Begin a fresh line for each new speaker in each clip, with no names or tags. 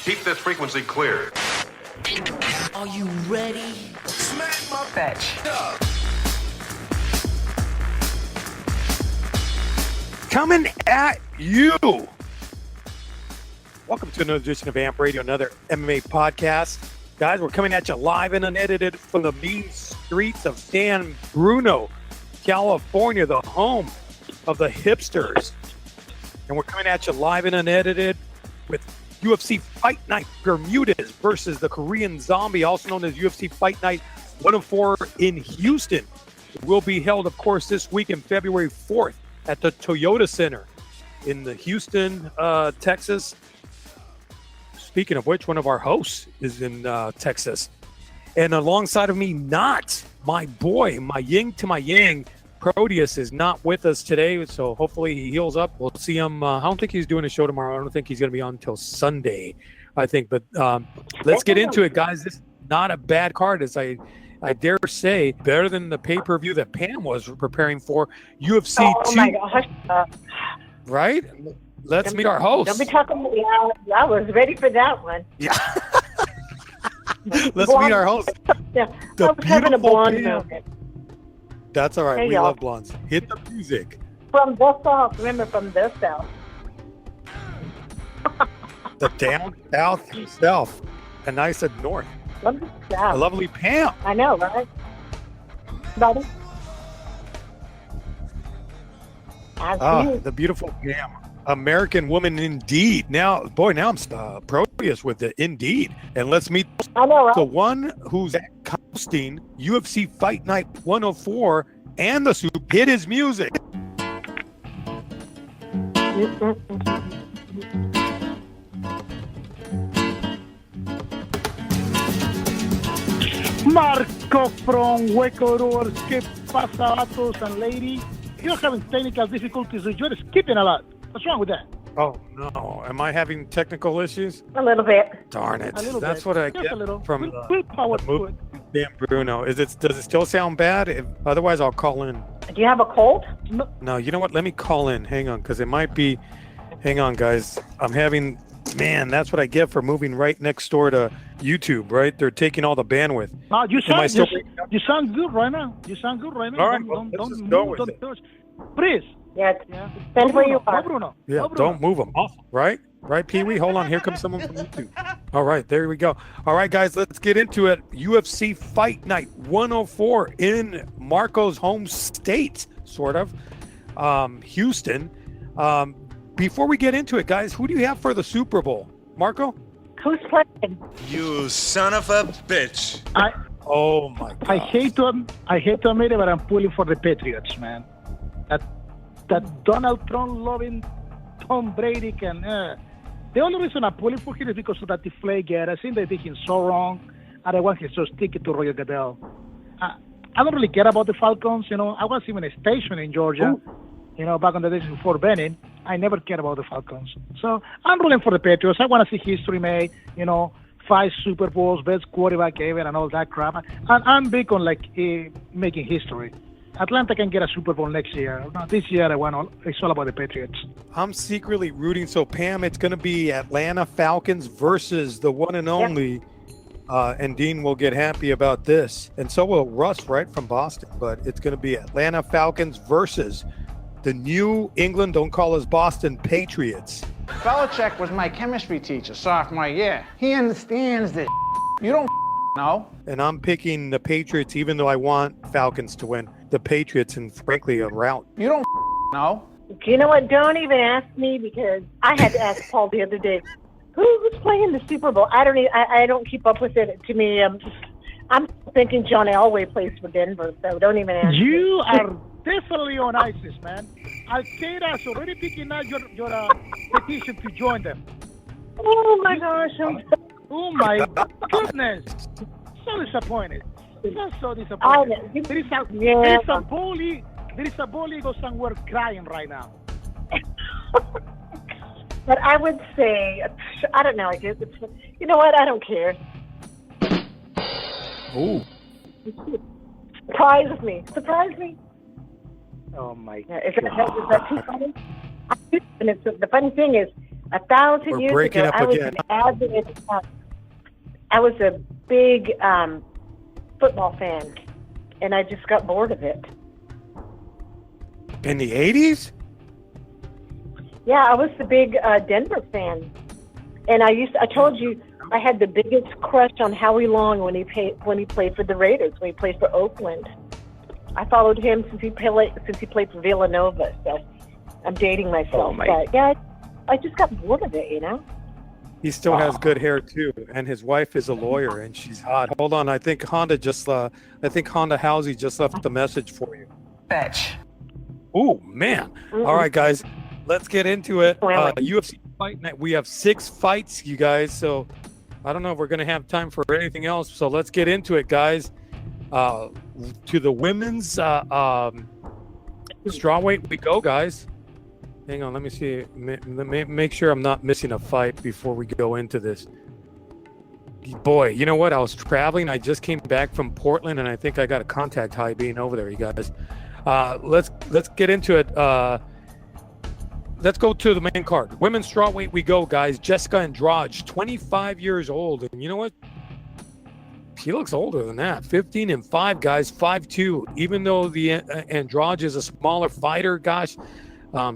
Keep this frequency clear.
Are you ready?
Smack my bitch.
Coming at you. Welcome to another edition of AMP Radio, another MMA podcast. Guys, we're coming at you live and unedited from the mean streets of San Bruno, California, the home of the hipsters. And we're coming at you live and unedited with UFC Fight Night Bermudez versus the Korean Zombie, also known as UFC Fight Night 104 in Houston. It will be held, of course, this week in February 4th at the Toyota Center in the Houston, Texas. Speaking of which, one of our hosts is in Texas. And alongside of me, not my boy, my yin to my yang, Proteus is not with us today, so hopefully he heals up. We'll see him. I don't think he's doing a show tomorrow. I don't think he's going to be on until Sunday, I think. But let's get into it, guys. This is not a bad card, as I dare say, better than the pay-per-view that Pam was preparing for, UFC 2.
Oh, my gosh.
Right? Let's meet our host.
Don't be talking to me. I was ready for that one.
Yeah. Let's meet our host.
Yeah.
The
I was having a blonde
Pam.
moment.
That's all right.
Hey,
we
y'all.
love blondes. Hit the music.
From the South. Remember, from the South.
The down south yourself. And I said north.
From the
A
South.
lovely Pam.
I know, right? Buddy?
The beautiful Pam. American woman indeed. Now I'm Proteus with the indeed. And let's meet
I know, right?
the one who's hosting UFC Fight Night 104 and the soup. Hit his music.
Marco from Ecuador. ¿Qué pasa, vatos and lady? You're having technical difficulties. You're skipping a lot. What's wrong with that?
Oh, no. Am I having technical issues?
A little bit.
Darn it.
A little
That's
bit.
what I
Just
get
a little.
from
We'll power
the
through
movie
it.
Dan Bruno. Does it still sound bad? Otherwise, I'll call in.
Do you have a cold?
No, you know what? Let me call in. Hang on, because it might be... Hang on, guys. I'm having... Man, that's what I get for moving right next door to YouTube, right? They're taking all the bandwidth.
No, you
Am I
sound,
still...
you sound good right now. You sound good right now.
All right,
Don't
well, let's just
move,
go with
don't
it.
touch. Please.
Yeah.
Yeah.
Depends where you
Go
are.
Bruno.
Yeah,
Go Bruno.
don't move them off, right? Right, Pee-wee? Hold on. Here comes someone from YouTube. All right, there we go. All right, guys, let's get into it. UFC Fight Night 104 in Marco's home state, sort of, Houston. Before we get into it, guys, who do you have for the Super Bowl? Marco?
Who's playing?
You son of a bitch.
Oh, my God.
I hate to admit it, but I'm pulling for the Patriots, man. That Donald Trump loving Tom Brady can. The only reason I'm pulling for him is because of that Deflategate. I think they did him so wrong, and I want him to stick it to Roger Goodell. I don't really care about the Falcons. You know, I was even stationed in Georgia.
Ooh.
You know, back in the days before Benin. I never cared about the Falcons. So I'm rooting for the Patriots. I want to see history made. You know, 5 Super Bowls, best quarterback ever, and all that crap. And I'm big on making history. Atlanta can get a Super Bowl next year. No, this year it's all about the Patriots.
I'm secretly rooting. So, Pam, it's going to be Atlanta Falcons versus the one and only, and Dean will get happy about this. And so will Russ, right, from Boston. But it's going to be Atlanta Falcons versus the New England, don't call us Boston, Patriots.
Belichick was my chemistry teacher sophomore year. He understands this. You don't know.
And I'm picking the Patriots, even though I want Falcons to win. The Patriots, and frankly, a rout.
You don't know.
You know what? Don't even ask me, because I had to ask Paul the other day, who's playing the Super Bowl? I don't keep up with it. To me, I'm thinking John Elway plays for Denver, so don't even ask me.
You are definitely on ISIS, man. Al-Qaeda is already picking out your petition to join them.
Oh my gosh.
Oh my goodness. So disappointed. So disappointed. There is a bully go somewhere crying right now.
But I would say, I don't know. I guess you know what? I don't care.
Ooh.
Surprise me.
Oh my
Is that too funny? And the funny thing is, 1,000
We're
years
breaking
ago,
up
I was
again.
an avid. I was a big football fan, and I just got bored of it.
In the 80s?
Yeah, I was the big Denver fan, and I told you I had the biggest crush on Howie Long when he played for the Raiders, when he played for Oakland. I followed him since he played for Villanova. So I'm dating myself, but yeah, I just got bored of it, you know.
He still has good hair too, and his wife is a lawyer, and she's hot. Hold on, I think Honda Housey just left a message for you.
Fetch.
Oh man! All right, guys, let's get into it. UFC fight night. We have 6 fights, you guys. So I don't know if we're gonna have time for anything else. So let's get into it, guys. To the women's strawweight we go, guys. Hang on, let me see. Make sure I'm not missing a fight before we go into this. Boy, you know what? I was traveling. I just came back from Portland, and I think I got a contact high being over there, you guys. Let's get into it. Let's go to the main card. Women's strawweight we go, guys. Jessica Andrade, 25 years old, and you know what? She looks older than that. 15-5, guys. 5'2". Even though the Andrade is a smaller fighter, gosh,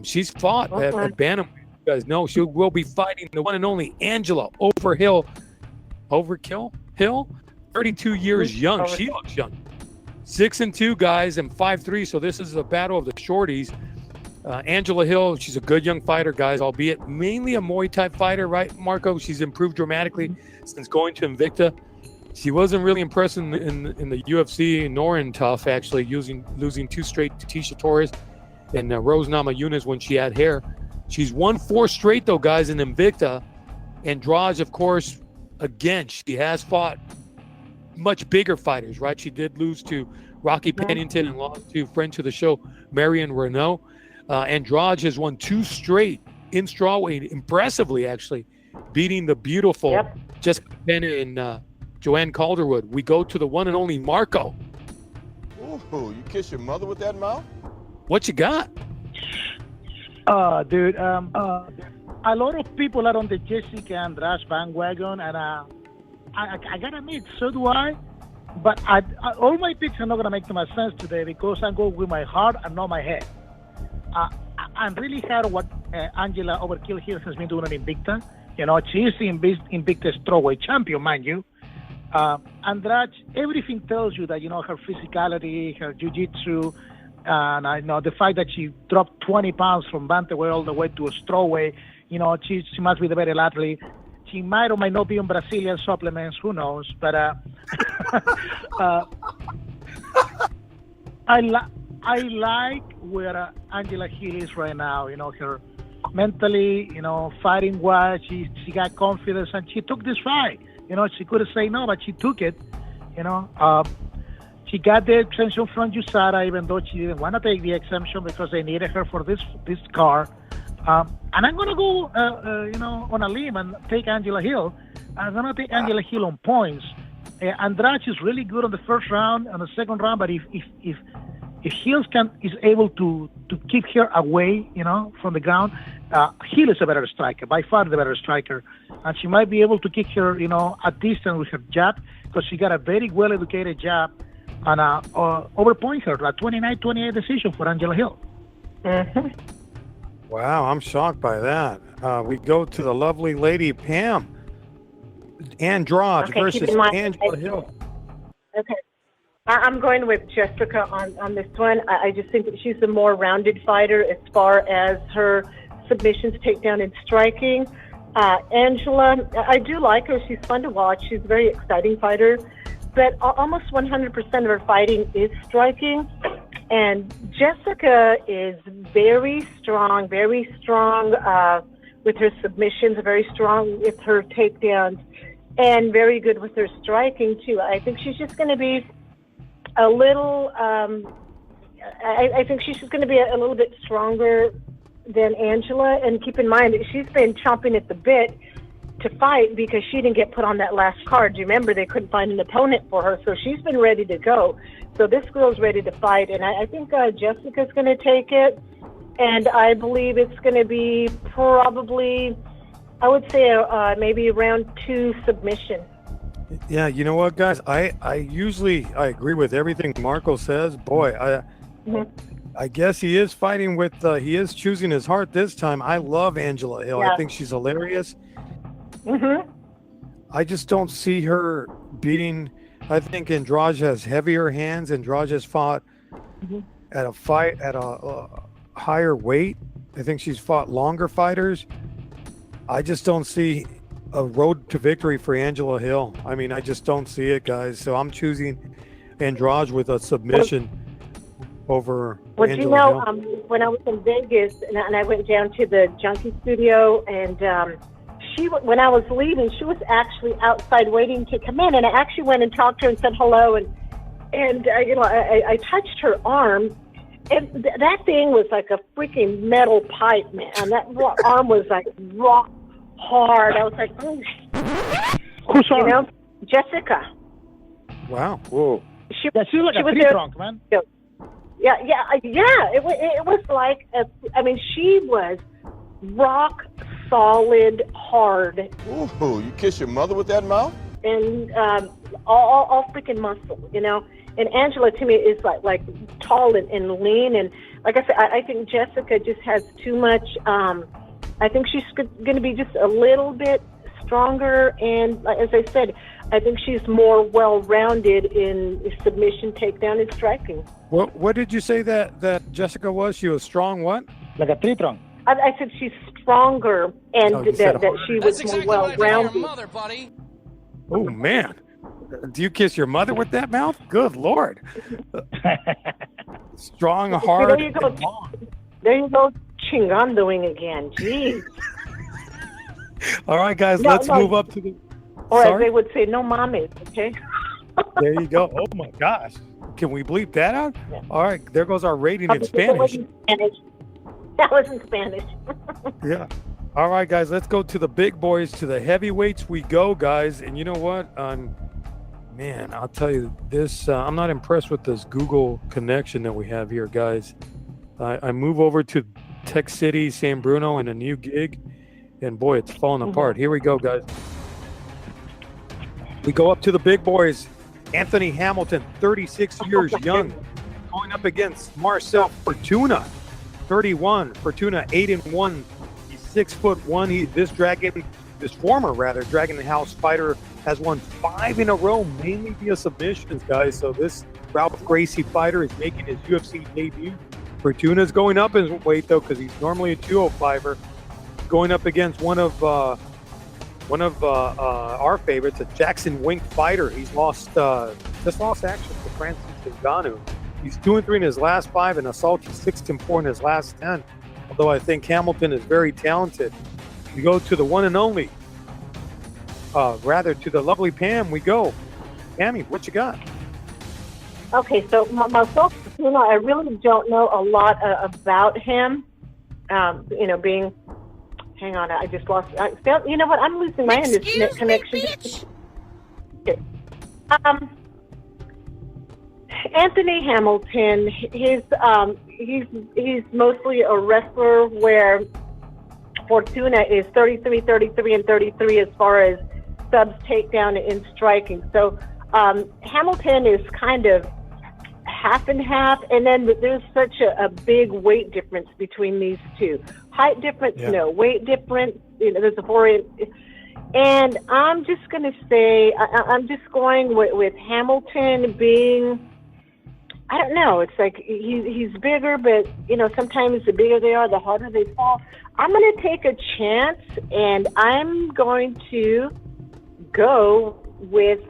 she's fought at bantamweight. You guys know she will be fighting the one and only Angela Hill. 32 years young. She looks young. 6'2", guys, and 5'3". So this is a battle of the shorties. Angela Hill, she's a good young fighter, guys, albeit mainly a Muay Thai fighter, right, Marco? She's improved dramatically since going to Invicta. She wasn't really impressed in the UFC nor in Tough, actually, losing 2 straight to Tisha Torres and Rose Namajunas when she had hair. She's won 4 straight, though, guys, in Invicta. Andrade, of course, again, she has fought much bigger fighters, right? She did lose to Rocky Pennington and lost to friend to the show, Marion Renault. Andrade has won 2 straight in strawweight, impressively, actually, beating the beautiful Jessica Peña and Joanne Calderwood. We go to the one and only Marco.
Ooh, you kiss your mother with that mouth?
What you got?
Dude, a lot of people are on the Jessica Andrade bandwagon, and I gotta admit, so do I. But all my picks are not gonna make too much sense today because I go with my heart and not my head. I'm really happy what Angela Overkill here has been doing in Invicta. You know, she's the Invicta strawweight champion, mind you. Andrade, everything tells you that, you know, her physicality, her jiu-jitsu, and I know the fact that she dropped 20 pounds from bantamweight all the way to a strawweight, you know, she must be the better athlete. She might or might not be on Brazilian supplements, who knows? But I like where Angela Hill is right now. You know, her mentally, you know, fighting wise, she got confidence and she took this fight. You know, she could have said no, but she took it. You know, she got the exemption from USADA, even though she didn't want to take the exemption because they needed her for this car. And I'm gonna go, you know, on a limb and take Angela Hill. I'm gonna take Angela Hill on points. Andrade is really good on the first round, on the second round, but if Hill is able to keep her away, you know, from the ground, Hill is a better striker, by far the better striker, and she might be able to kick her, you know, at distance with her jab because she got a very well-educated jab, and overpoint her. A 29-28 decision for Angela Hill.
Mm-hmm.
Wow, I'm shocked by that. We go to the lovely lady Pam Andrade versus Angela Hill.
Okay. I'm going with Jessica on this one. I just think that she's a more rounded fighter as far as her submissions, takedown, and striking. Angela, I do like her. She's fun to watch. She's a very exciting fighter. But almost 100% of her fighting is striking. And Jessica is very strong with her submissions, very strong with her takedowns, and very good with her striking, too. I think she's just going to be a little, I think she's just going to be a little bit stronger than Angela. And keep in mind that she's been chomping at the bit to fight because she didn't get put on that last card. Do you remember they couldn't find an opponent for her? So she's been ready to go. So this girl's ready to fight. And I think Jessica's going to take it. And I believe it's going to be probably I would say maybe round 2 submission.
Yeah, you know what, guys? I agree with everything Marco says. Boy, I guess he is fighting with. He is choosing his heart this time. I love Angela Hill.
Yeah.
I think she's hilarious.
Mm-hmm.
I just don't see her beating. I think Andrade has heavier hands. Andrade has fought at a higher weight. I think she's fought longer fighters. I just don't see a road to victory for Angela Hill. I mean, I just don't see it, guys. So I'm choosing Andrade with a submission over
Well,
Angela
do you know,
Hill.
when I was in Vegas and I went down to the junkie studio, and when I was leaving, she was actually outside waiting to come in, and I actually went and talked to her and said hello, and I touched her arm, and that thing was like a freaking metal pipe, man. And that arm was like rock hard. I was like, oh,
Who's on?
you know, Jessica.
Wow. Whoa.
She
Yeah, she's like
she
a
was
tree
there.
trunk, man.
Yeah. It was like, she was rock solid hard,
Ooh, you kiss your mother with that mouth?
and all freaking muscle, you know. And Angela to me is like tall and lean, and like I said, I think Jessica just has too much. I think she's going to be just a little bit stronger, and as I said, I think she's more well-rounded in submission, takedown, and striking.
What did you say that Jessica was? She was strong. What?
Like a tree trunk.
I said she's stronger, and
Oh, you said
that she was more well-rounded.
mother, buddy.
Oh man. Do you kiss your mother with that mouth? Good Lord. Strong, hard.
There you go. There you go, chingandoing again. Jeez.
All right, guys,
No,
let's
no.
move up to the.
Or as
Sorry?
they would say, no mommies, okay?
There you go. Oh my gosh. Can we bleep that out?
Yeah.
All right, there goes our rating in
That
Spanish.
wasn't Spanish. That wasn't Spanish.
Yeah. All right, guys, let's go to the big boys, to the heavyweights we go, guys. And you know what? Man, I'll tell you this. I'm not impressed with this Google connection that we have here, guys. I move over to Tech City, San Bruno, in a new gig, and boy, it's falling apart. Here we go, guys. We go up to the big boys. Anthony Hamilton, 36 years young, going up against Marcel Fortuna, 31. Fortuna 8-1. He's 6'1". This former Dragon House fighter has won 5 in a row, mainly via submissions, guys. So this Ralph Gracie fighter is making his UFC debut. Fortuna's going up in weight though, because he's normally a 205er, going up against one of our favorites, a Jackson Wink fighter. He's just lost action to Francis Ngannou. He's 2-3 in his last 5 and a salty 6-4 in his last 10. Although I think Hamilton is very talented. We go to the one and only, to the lovely Pam. We go. Pammy, what you got?
Okay, so myself, I really don't know a lot about him. Being. Hang on, I just lost. You know what? I'm losing my internet connection. Okay. Anthony Hamilton. He's mostly a wrestler, where Fortuna is 33, 33, and 33 as far as subs, takedown, and striking. So Hamilton is kind of half and half, and then there's such a big weight difference between these two. Height difference, no. Weight difference, there's a 4-inch. And I'm just going to say, I'm just going with Hamilton being, I don't know, it's like he's bigger, but, sometimes the bigger they are, the harder they fall. I'm going to take a chance, and I'm going to go with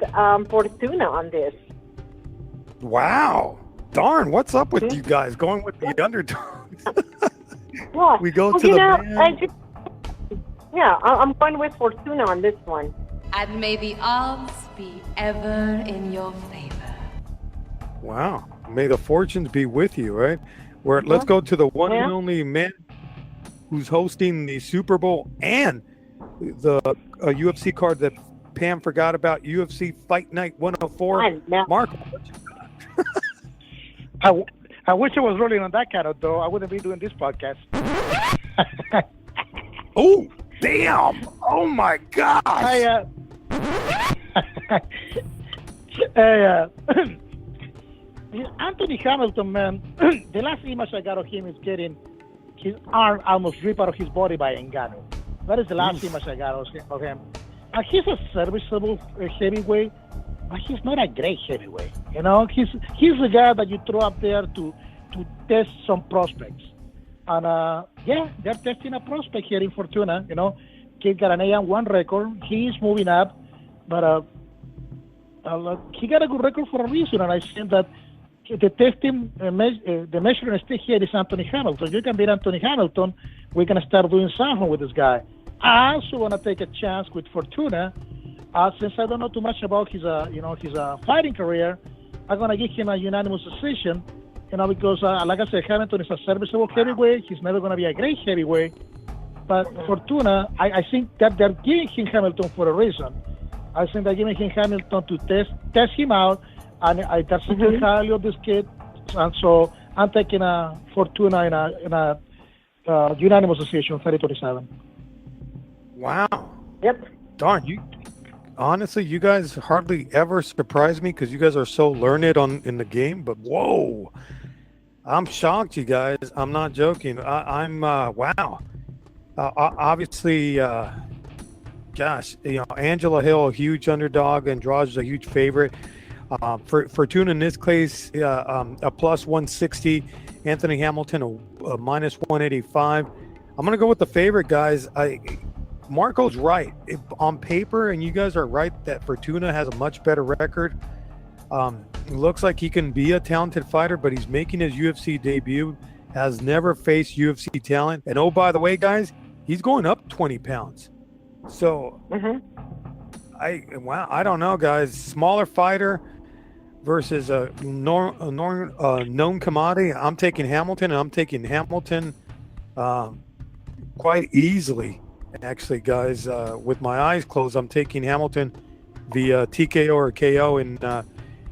Fortuna on this.
Wow. Darn, what's up with you guys going with the underdogs?
Yeah.
We go to the man.
I'm going with Fortuna on this one.
And may the odds be ever in your favor.
Wow. May the fortunes be with you, right? Let's go to the one and only man who's hosting the Super Bowl and the UFC card that Pam forgot about, UFC Fight Night 104. Mark, what you got?
I wish I was rolling on that cattle, though. I wouldn't be doing this podcast.
Oh, Damn! Oh my gosh!
Anthony Hamilton, man, the last image I got of him is getting his arm almost ripped out of his body by Ngannou. That is the last image I got of him. And he's a serviceable heavyweight, but he's not a great heavyweight. You know, he's the guy that you throw up there to test some prospects. And they're testing a prospect here in Fortuna. You know, kid got an 8-1 record. He's moving up, but he got a good record for a reason. And I think that the testing, the measuring stick here is Anthony Hamilton. You can beat Anthony Hamilton. We're gonna start doing something with this guy. I also want to take a chance with Fortuna, since I don't know too much about his fighting career. I'm gonna give him a unanimous decision, because like I said, Hamilton is a serviceable heavyweight. He's never gonna be a great heavyweight, but Fortuna, I think that they're giving him Hamilton for a reason. I think they're giving him Hamilton to test him out, and I think highly of this kid, and so I'm taking a Fortuna in a unanimous decision, 30-27.
Wow.
Yep.
Darn, you guys hardly ever surprise me because you guys are so learned in the game, but whoa. I'm shocked, you guys. I'm not joking. I'm wow. Obviously, gosh, Angela Hill, a huge underdog, Andrade is a huge favorite. Fortuna in this case, a plus 160. Anthony Hamilton, a minus 185. I'm going to go with the favorite, guys. Marco's right. On paper, and you guys are right, that Fortuna has a much better record. Looks like he can be a talented fighter, but he's making his UFC debut, has never faced UFC talent. And oh, by the way, guys, he's going up 20 pounds. So, I don't know, guys. Smaller fighter versus a known commodity. I'm taking Hamilton, and I'm taking Hamilton quite easily. Actually, guys, with my eyes closed, I'm taking Hamilton via TKO or KO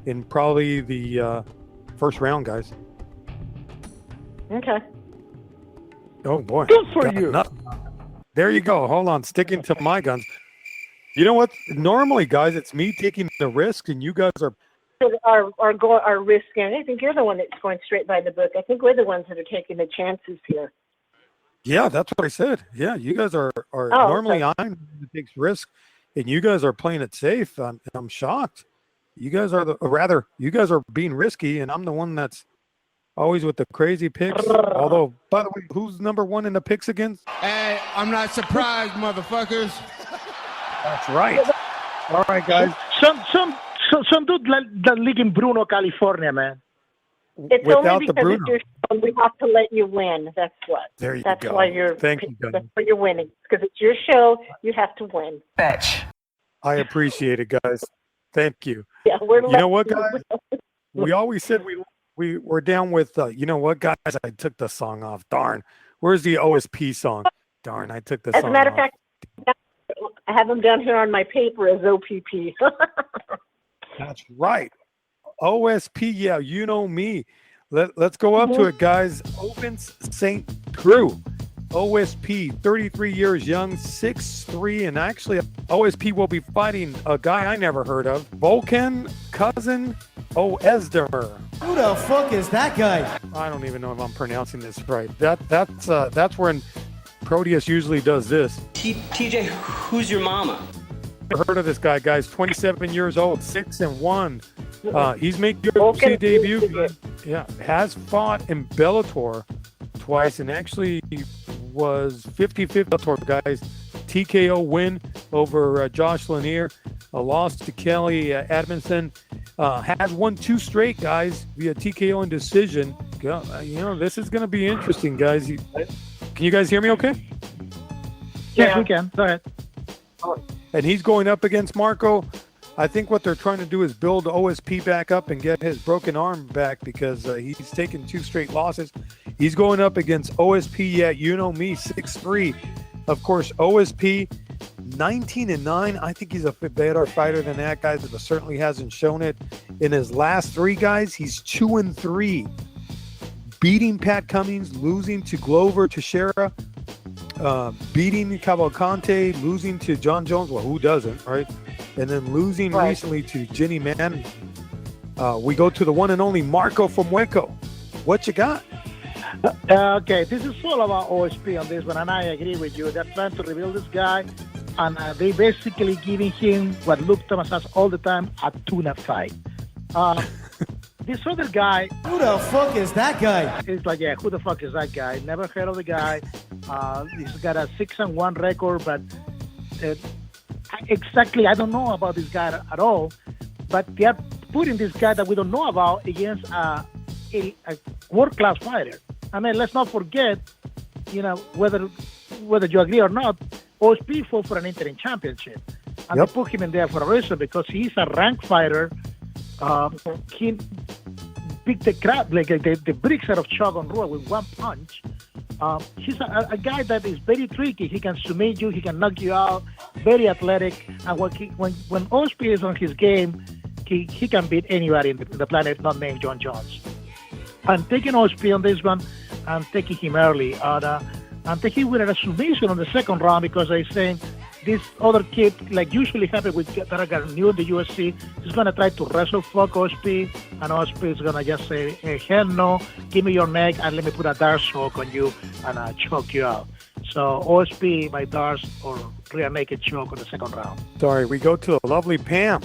in probably the first round, guys.
Okay.
Oh boy,
good for you.
There you go. Hold on, sticking to my guns. You know what? Normally, guys, it's me taking the risk, and you guys are
risking. I think you're the one that's going straight by the book. I think we're the ones that are taking the chances here.
Yeah, that's what I said. Yeah, you guys are normally
okay.
I'm who takes risk, and you guys are playing it safe. I'm shocked. You guys are you guys are being risky, and I'm the one that's always with the crazy picks. Although, by the way, who's number one in the picks again?
Hey, I'm not surprised, motherfuckers.
That's right. All right, guys.
Some dude that live in Bruno, California, man.
It's
Without
only
the
because
Bruno.
it's your show. We have to let you win. That's what.
There you
That's
go.
why you're.
Thank you, guys.
That's why you're winning. Because it's your show. You have to win.
Bitch.
I appreciate it, guys. Thank you.
Yeah, we're.
You know what, guys? We always said we were down with. You know what, guys? I took the song off. Darn. Where's the OSP song? Darn, I took the song off.
As a matter of fact, I have them down here on my paper as OPP.
That's right. OSP, yeah, you know me. Let's go up to it, guys. Ovens St. Preux. OSP, 33 years young, 6'3", and actually OSP will be fighting a guy I never heard of, Volkan Cousin Oezdemir.
Who the fuck is that guy?
I don't even know if I'm pronouncing this right. That's when Proteus usually does this.
TJ, who's your mama?
Never heard of this guy, guys. 27 years old, 6-1. He's making UFC debut. Yeah, has fought in Bellator twice, and actually was 50-50 Bellator, guys. TKO win over Josh Lanier, a loss to Kelly Adamson. Has won 2 straight, guys, via TKO and decision. This is going to be interesting, guys. Can you guys hear me okay?
Yeah, we can. Go ahead.
And he's going up against Marco. I think what they're trying to do is build OSP back up and get his broken arm back because he's taken 2 straight losses. He's going up against OSP, yeah, you know me, 6'3". Of course, OSP, 19-9. I think he's a better fighter than that, guys, but certainly hasn't shown it. In his last 3, guys, he's 2-3. Beating Pat Cummings, losing to Glover Teixeira. beating Cavalcante, losing to John Jones. Well, who doesn't, right? And then losing recently to Jenny Mann. We go to the one and only Marco from Waco. What you got?
Okay, this is all about OSP on this one, and I agree with you. They're trying to reveal this guy, and they basically giving him what Luke Thomas has all the time, a tuna fight. This other guy...
Who the fuck is that guy?
It's like, yeah, who the fuck is that guy? Never heard of the guy. He's got a 6-1 record, but exactly, I don't know about this guy at all. But they are putting this guy that we don't know about against a world-class fighter. I mean, let's not forget, whether you agree or not, OSP fought for an interim championship. And they put him in there for a reason, because he's a ranked fighter. He picked the crap, like the bricks out of Chug on Rua with one punch. He's a guy that is very tricky. He can submit you, he can knock you out, very athletic. And when OSP is on his game, he can beat anybody in the planet not named John Jones. I'm taking OSP on this one. I'm taking him early. I'm taking with a submission on the second round, because I think this other kid, like usually happens with that are new in the UFC, is going to try to wrestle fuck OSP, and OSP is going to just say, hey, hell no, give me your neck and let me put a dart choke on you and choke you out. So OSP by darts or rear naked choke on the second round.
Sorry, we go to the lovely Pam.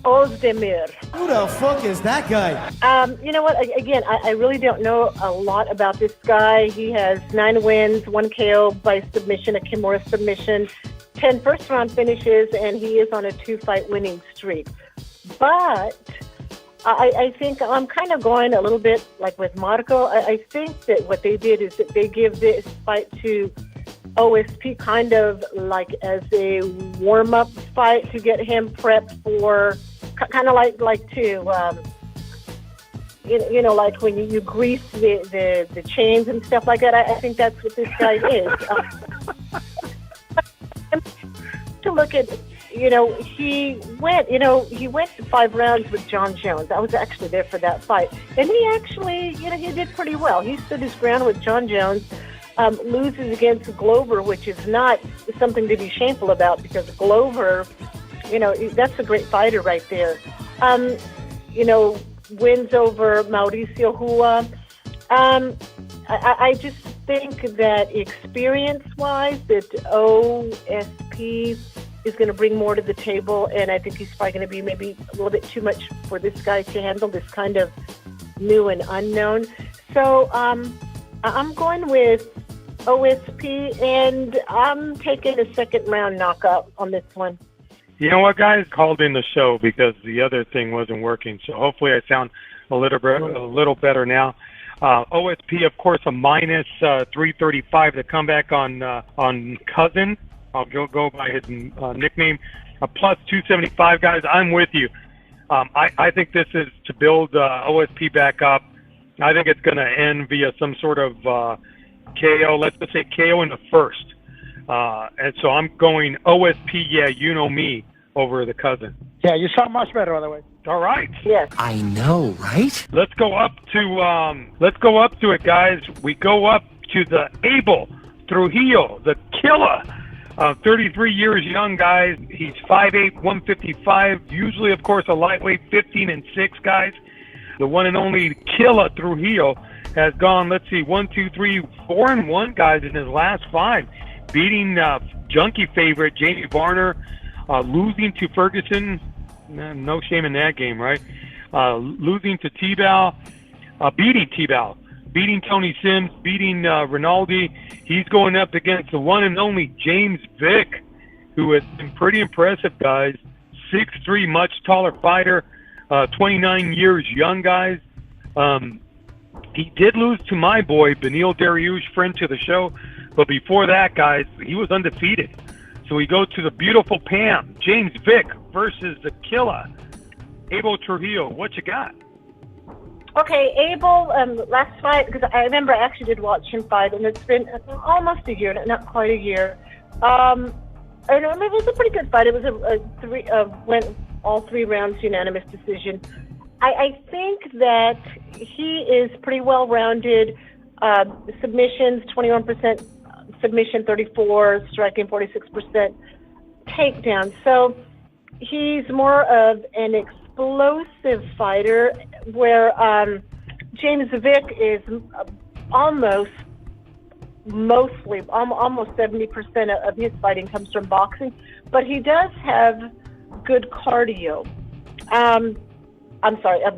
Ozdemir.
Who the fuck is that guy?
You know what? Again, I really don't know a lot about this guy. He has 9 wins, 1 KO by submission, a Kimura submission, 10 first-round finishes, and he is on a 2-fight winning streak. But I think I'm kind of going a little bit like with Marco. I think that what they did is that they give this fight to OSP kind of like as a warm-up fight to get him prepped for, kind of like to, like when you grease the chains and stuff like that. I think that's what this guy is. To look at, he went to 5 rounds with John Jones. I was actually there for that fight. And he actually, he did pretty well. He stood his ground with John Jones. Loses against Glover, which is not something to be shameful about, because Glover, that's a great fighter right there. Wins over Mauricio Hua. I just think that experience-wise, that OSP is going to bring more to the table, and I think he's probably going to be maybe a little bit too much for this guy to handle, this kind of new and unknown. So I'm going with OSP, and I'm taking a second-round knockout on this one.
You know what, guys? Called in the show because the other thing wasn't working, so hopefully I sound a little better now. OSP, of course, a minus 335 to come back on Cousin. I'll go by his nickname. A plus 275, guys. I'm with you. I think this is to build OSP back up. I think it's going to end via some sort of KO. Let's just say KO in the first. And so I'm going OSP, yeah, you know me, over the Cousin.
Yeah, you sound much better, by the way.
All right.
Yes.
I know, right?
Let's go up to it, guys. We go up to the Abel Trujillo, the killer. 33 years young, guys. He's 5'8", 155. Usually, of course, a lightweight, 15-6, guys. The one and only killer Trujillo has gone, 4-1, guys, in his last 5. Beating junkie favorite Jamie Varner, losing to Ferguson. No shame in that game, right? Losing to T-Bow, beating T-Bow, beating Tony Sims, beating Rinaldi. He's going up against the one and only James Vick, who has been pretty impressive, guys. 6'3", much taller fighter, 29 years young, guys. He did lose to my boy, Benil Dariush, friend to the show. But before that, guys, he was undefeated. So we go to the beautiful Pam, James Vick versus the killer, Abel Trujillo. What you got?
Okay, Abel, last fight, because I remember I actually did watch him fight, and it's been almost a year, not quite a year. And it was a pretty good fight. It was went all 3 rounds unanimous decision. I think that he is pretty well-rounded. Submissions, 21% submission 34, striking 46%, takedown. So he's more of an explosive fighter, where James Vick is almost 70% of his fighting comes from boxing, but he does have good cardio. I'm sorry, I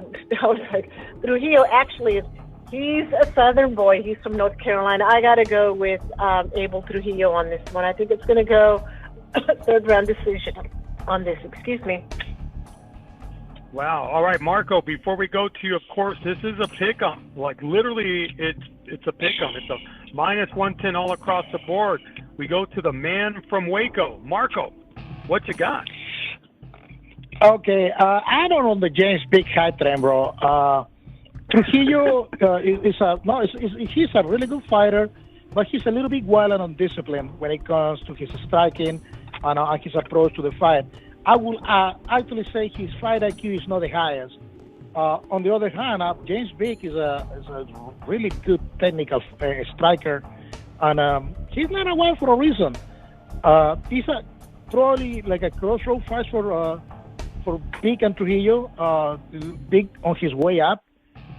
was like, Trujillo actually he's a Southern boy. He's from North Carolina. I got to go with Abel Trujillo on this one. I think it's going to go third round decision on this. Excuse me.
Wow. All right, Marco, before we go to you, of course, this is a pick-em. Like, literally, it's a pick-em. It's a -110 all across the board. We go to the man from Waco. Marco, what you got?
Okay, I don't know the James Big high trend, bro. Trujillo he's a really good fighter, but he's a little bit wild and undisciplined when it comes to his striking and his approach to the fight. I will actually say his fight IQ is not the highest. On the other hand, James Big is a really good technical striker, and he's not a wild for a reason. He's probably like a crossroad fight for Big and Trujillo. Big on his way up,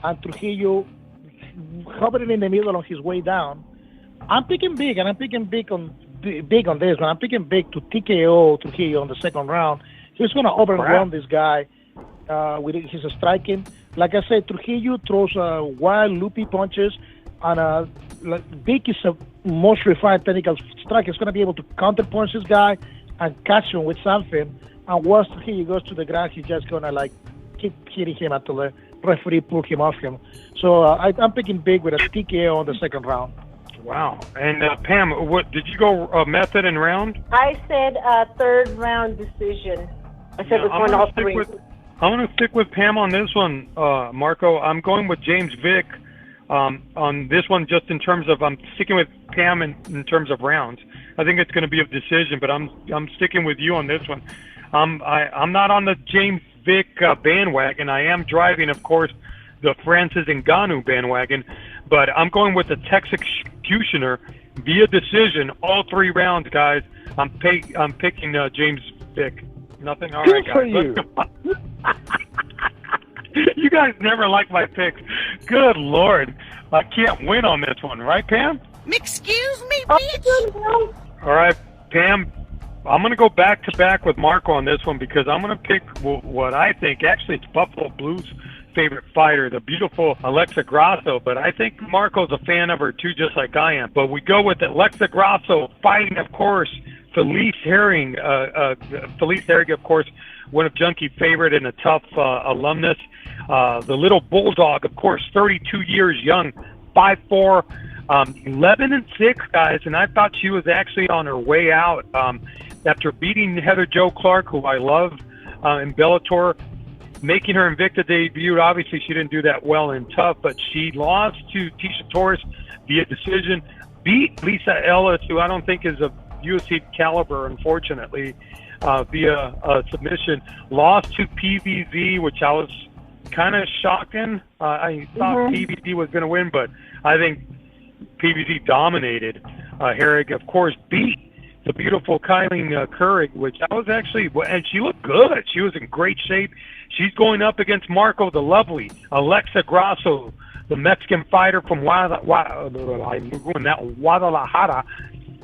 and Trujillo hovering in the middle on his way down. I'm picking Big, and I'm picking Big on this one. I'm picking Big to TKO Trujillo on the second round. He's going to overwhelm this guy with his striking. Like I said, Trujillo throws wild, loopy punches, and Big is a most refined technical striker. He's going to be able to counterpunch this guy and catch him with something. And once Trujillo goes to the ground, he's just going to keep hitting him until the referee pulls him off him. So I'm picking Big with a TKO on the second round.
Wow. And Pam, what did you go method and round?
I said third round decision. I said it's one all three.
I'm going to stick with Pam on this one, Marco. I'm going with James Vick on this one, just in terms of I'm sticking with Pam in terms of rounds. I think it's going to be a decision, but I'm sticking with you on this one. I'm not on the James Vick bandwagon. I am driving, of course, the Francis Ngannou bandwagon, but I'm going with the Texecutioner via decision, all 3 rounds, guys. I'm picking James Vick. Nothing. All right, guys.
Good for you.
You guys never like my picks. Good Lord. I can't win on this one, right, Pam?
Excuse me, bitch.
All right, Pam. I'm going to go back-to-back with Marco on this one because I'm going to pick what I think, actually, it's Buffalo Blues' favorite fighter, the beautiful Alexa Grasso, but I think Marco's a fan of her too, just like I am. But we go with Alexa Grasso fighting, of course, Felice Herring. Felice Herring, of course, one of Junkie favorite and a tough alumnus. The little bulldog, of course, 32 years young, 5'4", 11-6, guys, and I thought she was actually on her way out after beating Heather Jo Clark, who I love, in Bellator, making her Invicta debut. Obviously, she didn't do that well in tough, but she lost to Tisha Torres via decision, beat Lisa Ellis, who I don't think is of UFC caliber, unfortunately, via submission, lost to PVZ, which I was kind of shocking. I thought PVZ was going to win, but I think PVZ dominated. Herrig, of course, beat the beautiful Kylie Curry, which I was actually, and she looked good. She was in great shape. She's going up against Marco, the lovely Alexa Grasso, the Mexican fighter from Guadalajara,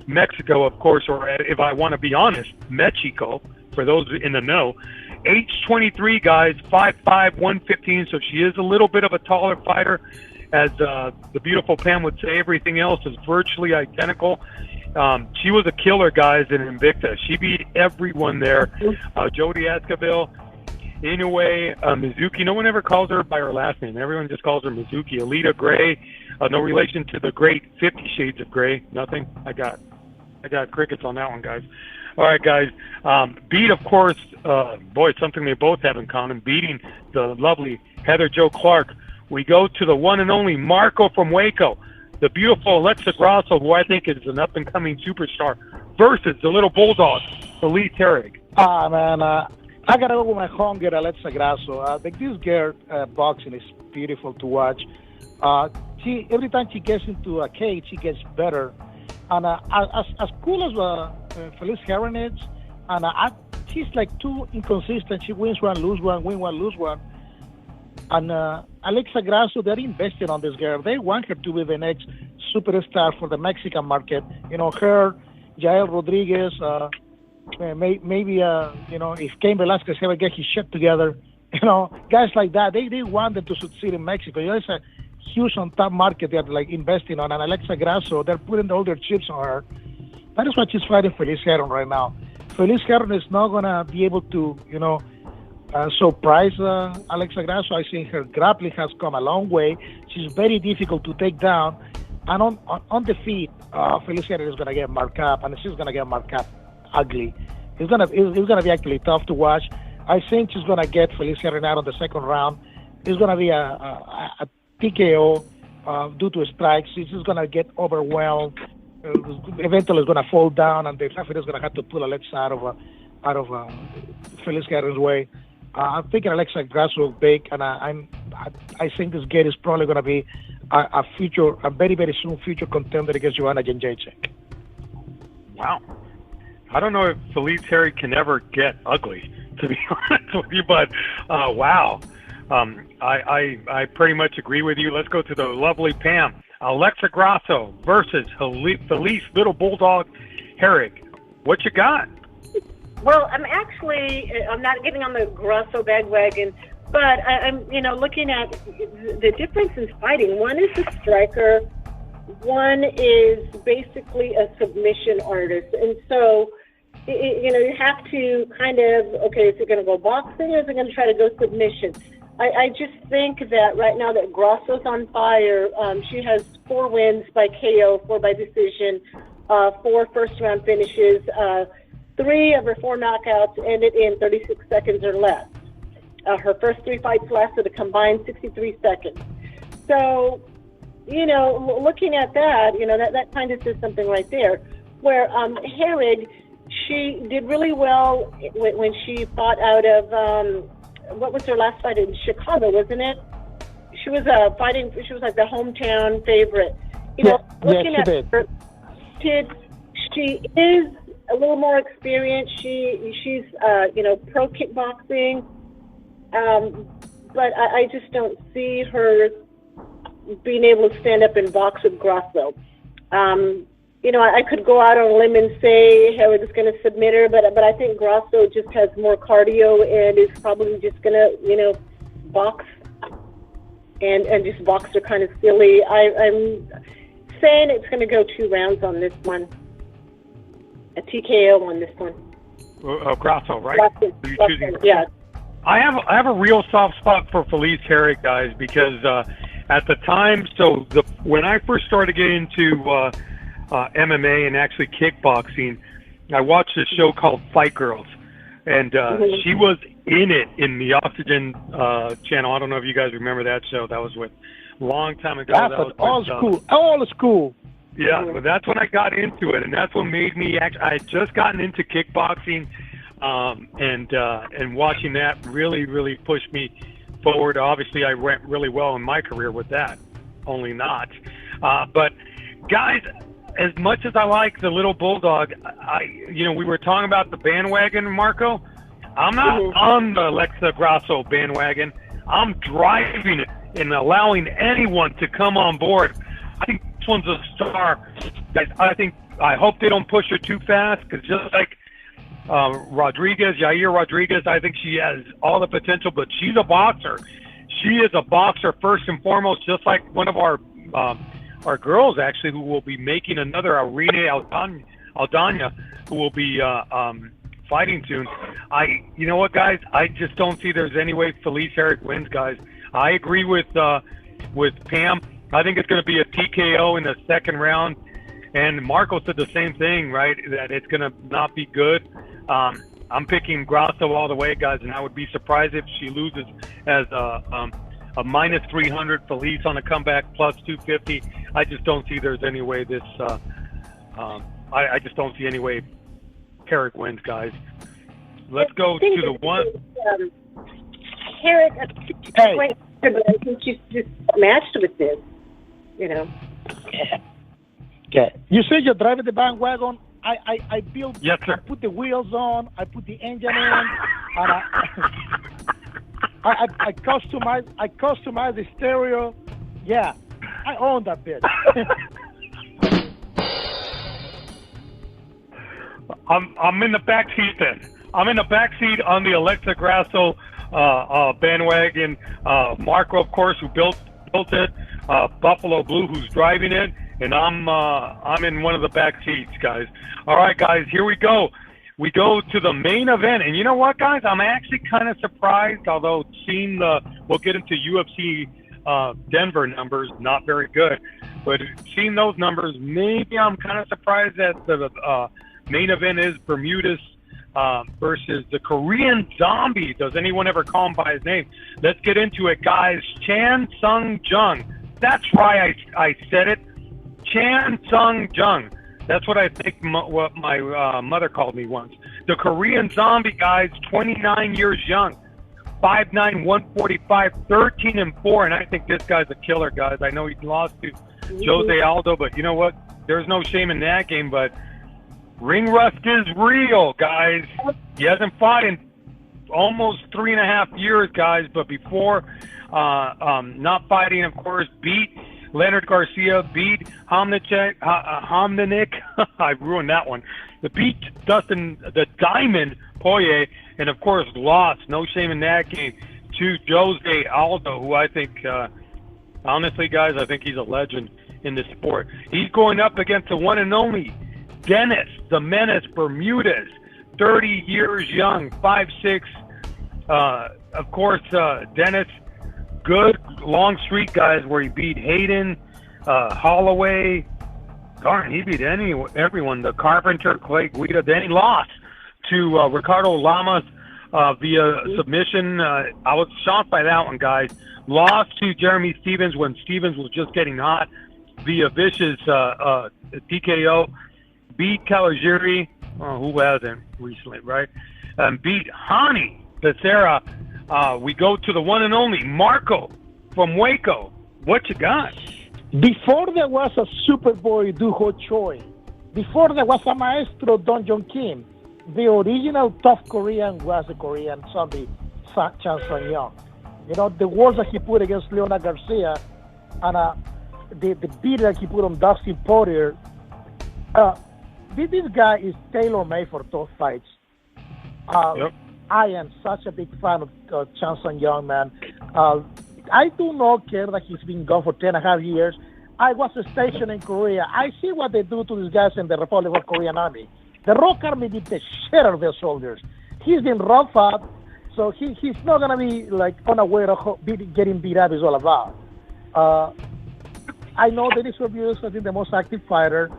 Mexico, of course, or if I want to be honest, Mexico, for those in the know. Age 23, guys, 5'5", 115, so she is a little bit of a taller fighter. As the beautiful Pam would say, everything else is virtually identical. She was a killer, guys, in Invicta. She beat everyone there. Jody Esquivel, Inoue, Mizuki. No one ever calls her by her last name. Everyone just calls her Mizuki. Alita Gray, no relation to the great 50 Shades of Gray. Nothing. I got crickets on that one, guys. All right, guys. Beat, of course, something they both have in common, beating the lovely Heather Jo Clark. We go to the one and only Marco from Waco, the beautiful Alexa Grasso, who I think is an up-and-coming superstar, versus the little bulldog, Felice Herrig.
Man, I got to go with my homegirl, Alexa Grasso. This girl boxing is beautiful to watch. Every time she gets into a cage, she gets better. And as cool as Felice Herring is, and she's like too inconsistent. She wins one, lose one, win one, lose one. And Alexa Grasso, they're investing on this girl. They want her to be the next superstar for the Mexican market. You know, her, Jael Rodriguez, maybe, you know, if Cain Velasquez ever get his shit together, you know, guys like that, they want them to succeed in Mexico. You know, it's a huge on top market they're like investing on. And Alexa Grasso, they're putting all their chips on her. That is what she's fighting Felice Herring right now. Felice Herring is not going to be able to, you know, surprise Alexa Grasso. I think her grappling has come a long way. She's very difficult to take down. And on the feet, Felice Herring is going to get marked up, and she's going to get marked up ugly. It's going to be actually tough to watch. I think she's going to get Felice Herring out on the second round. It's going to be a TKO due to strikes. She's just going to get overwhelmed. Eventually, it's going to fall down, and the referee is going to have to pull Alexa out of Felice Herring's way. I'm thinking Alexa Grasso big, and I think this gate is probably going to be a very, very soon future contender against Joanna Jędrzejczyk.
Wow. I don't know if Felice Herring can ever get ugly, to be honest with you, but wow. I pretty much agree with you. Let's go to the lovely Pam. Alexa Grasso versus Felice Little Bulldog Herring. What you got?
Well, I'm not getting on the Grasso bandwagon, but I'm, you know, looking at the difference in fighting. One is a striker, one is basically a submission artist, and so, you know, you have to kind of, okay, is it going to go boxing or is it going to try to go submission? I just think that right now that Grasso's on fire. She has 4 wins by KO, 4 by decision, 4 first-round finishes. 3 of her 4 knockouts ended in 36 seconds or less. Her first 3 fights lasted a combined 63 seconds. So, you know, looking at that, you know, that kind of says something right there. Where Herring, she did really well when she fought out of, what was her last fight in Chicago, wasn't it? She was she was like the hometown favorite. You know, looking at her, she is a little more experienced. She's you know, pro kickboxing, but I just don't see her being able to stand up and box with Grasso. You know, I could go out on a limb and say Herring is going to submit her, but I think Grasso just has more cardio and is probably just going to, you know, box and just box her kind of silly. I'm saying it's going to go 2 rounds on this one. A TKO on this one.
Grasso, right?
Grasso, yeah.
I have a real soft spot for Felice Herring, guys, because at the time, when I first started getting into MMA and actually kickboxing, I watched a show called Fight Girls, and she was in it in the Oxygen channel. I don't know if you guys remember that show. That was a long time ago.
That's all school.
Yeah, but that's when I got into it, and that's what made me I had just gotten into kickboxing, and watching that really pushed me forward. Obviously, I went really well in my career with that, only not. But guys, as much as I like the Little Bulldog, you know, we were talking about the bandwagon, Marco. I'm not on the Alexa Grasso bandwagon. I'm driving it and allowing anyone to come on board. I think this one's a star. I hope they don't push her too fast, because just like Jair Rodriguez, I think she has all the potential, but she's a boxer. She is a boxer first and foremost, just like one of our girls, actually, who will be making another Irene Aldana, who will be fighting soon. You know what, guys? I just don't see there's any way Felice Herring wins, guys. I agree with Pam. I think it's going to be a TKO in the second round. And Marco said the same thing, right? That it's going to not be good. I'm picking Grasso all the way, guys, and I would be surprised if she loses as a minus 300, Felice on a comeback, plus 250. I just don't see there's any way this. I just don't see any way Herring wins, guys. Let's go to the one.
Herring, but I think she's just matched with this, you know.
Okay. You say you're driving the bandwagon. I built.
Yes, sir.
I put the wheels on. I put the engine in, and I customize the stereo. Yeah, I own that bitch.
I'm in the back seat then. I'm in the back seat on the Alexa Grasso bandwagon. Marco, of course, who built it. Buffalo Blue, who's driving it, and I'm in one of the back seats, guys. All right, guys, here we go. We go to the main event, and you know what, guys? I'm actually kind of surprised, although seeing we'll get into UFC Denver numbers, not very good, but seeing those numbers, maybe I'm kind of surprised that the main event is Bermudez versus the Korean Zombie. Does anyone ever call him by his name? Let's get into it, guys. Chan Sung Jung. That's right, I said it. Chan Sung Jung. That's what I think what my mother called me once. The Korean Zombie, guys, 29 years young, 5'9", 145, 13-4, and I think this guy's a killer, guys. I know he lost to Jose Aldo, but you know what? There's no shame in that game, but ring rust is real, guys. He hasn't fought in almost 3.5 years, guys, but before not fighting, of course, beat Leonard Garcia, beat Homnick. I ruined that one. Beat Dustin the Diamond Poirier, and of course lost, no shame in that game, to Jose Aldo, who I think, honestly, guys, I think he's a legend in the sport. He's going up against the one and only Dennis the Menace Bermudez, 30 years young, 5'6". Of course, Dennis, good long streak, guys, where he beat Hayden, Holloway. Darn, he beat everyone. The Carpenter, Clay Guida. Then he lost to Ricardo Lamas via submission. I was shocked by that one, guys. Lost to Jeremy Stevens when Stevens was just getting hot via vicious TKO. Beat Kalajiri, who hasn't recently, right? Beat Hani Becerra. We go to the one and only Marco from Waco. What you got?
Before there was a Superboy Do Ho Choi, before there was a Maestro Don Jong Kim, the original tough Korean was the Korean Zombie, Chan Sung Jung. You know, the words that he put against Leonard Garcia and the beat that he put on Dustin Poirier. This guy is tailor-made for tough fights.
Yep.
I am such a big fan of Chan Sung Jung, man. I do not care that he's been gone for 10.5 years. I was stationed in Korea. I see what they do to these guys in the Republic of Korean Army. The Rock Army did the shit out of their soldiers. He's been rough up, so he's not going to be like unaware of getting beat up is all about. I know Dennis Bermudez has been the most active fighter.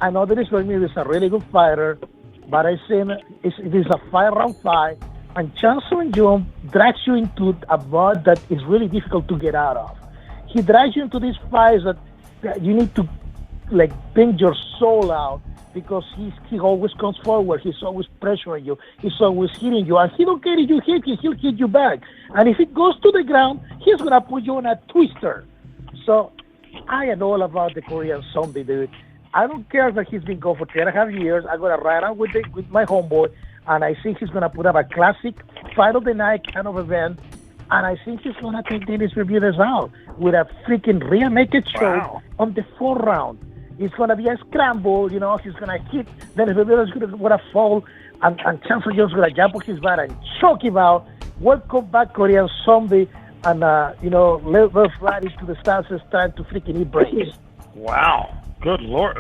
I know Dennis Bermudez is a really good fighter, but I think it is a 5-round fight, and Chan Sung Jung drags you into a mud that is really difficult to get out of. He drags you into these fights that you need to like bring your soul out, because he always comes forward. He's always pressuring you. He's always hitting you, and he don't care if you hit him. He'll hit you back. And if it goes to the ground, he's gonna put you on a twister. So I am all about the Korean Zombie, dude. I don't care that he's been gone for 10.5 years. I'm gonna ride out with my homeboy, and I think he's gonna put up a classic fight of the night kind of event. And I think he's gonna take Dennis Bermudez out with a freaking rear naked choke on the 4th round. It's gonna be a scramble, you know. He's gonna hit, Dennis Bermudez is gonna fall, and Chan Sung Jung's gonna jump on his back and choke him out. Welcome back, Korean Zombie, and let's ride into the stances, time to freaking eat brains.
Wow. Good Lord,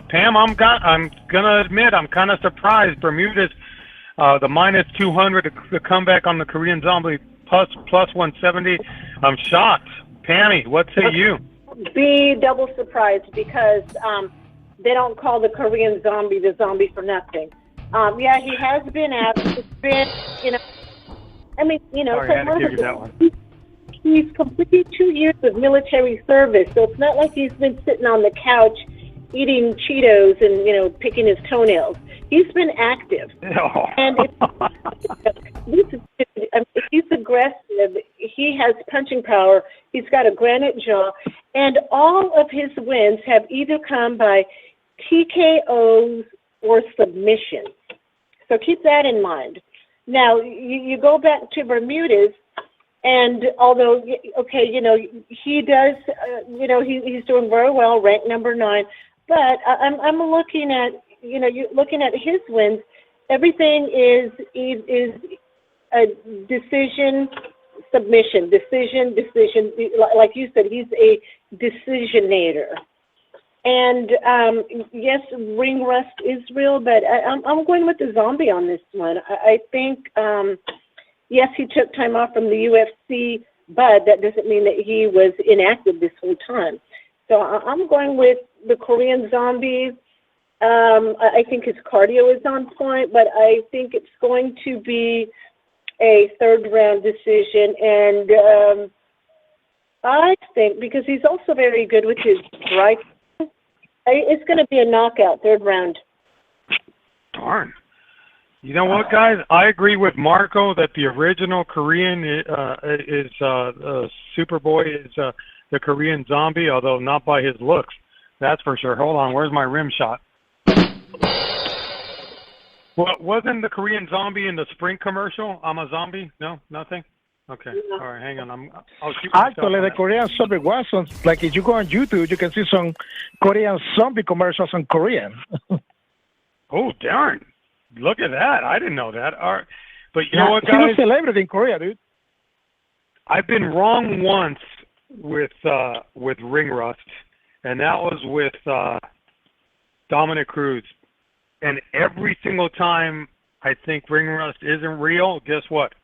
Pam, I'm gonna admit I'm kind of surprised. Bermudez, the minus 200, the comeback on the Korean Zombie plus 170. I'm shocked. Pammy, what say you?
Be double surprised, because they don't call the Korean Zombie the Zombie for nothing. Yeah, he has been out. It's been,
Sorry, I had to give you that one.
He's completed 2 years of military service, so it's not like he's been sitting on the couch eating Cheetos and, picking his toenails. He's been active.
Oh.
And he's aggressive. He has punching power. He's got a granite jaw. And all of his wins have either come by TKOs or submissions. So keep that in mind. Now, you go back to Bermudez, and although, okay, he does, he's doing very well, ranked number 9, but I'm looking at, you're looking at his wins, everything is a decision, submission, decision. Like you said, he's a decisionator. And yes, ring rust is real, but I'm going with the zombie on this one. I think, yes, he took time off from the UFC, but that doesn't mean that he was inactive this whole time. So I'm going with the Korean zombie. I think his cardio is on point, but I think it's going to be a third-round decision. And I think, because he's also very good with his strike, it's going to be a knockout, third round.
Darn. You know what, guys? I agree with Marco that the original Korean is Superboy is the Korean zombie, although not by his looks. That's for sure. Hold on. Where's my rim shot? Well, wasn't the Korean zombie in the Sprint commercial? I'm a zombie? No? Nothing? Okay. All right. Hang on. I'll shoot
Actually, the Korean zombie was on, like, if you go on YouTube, you can see some Korean zombie commercials in Korean.
Oh, darn. Look at that. I didn't know that. All right. But you know what, guys?
He's a celebrity in Korea, dude.
I've been wrong once with ring rust, and that was with Dominic Cruz. And every single time I think ring rust isn't real, guess what?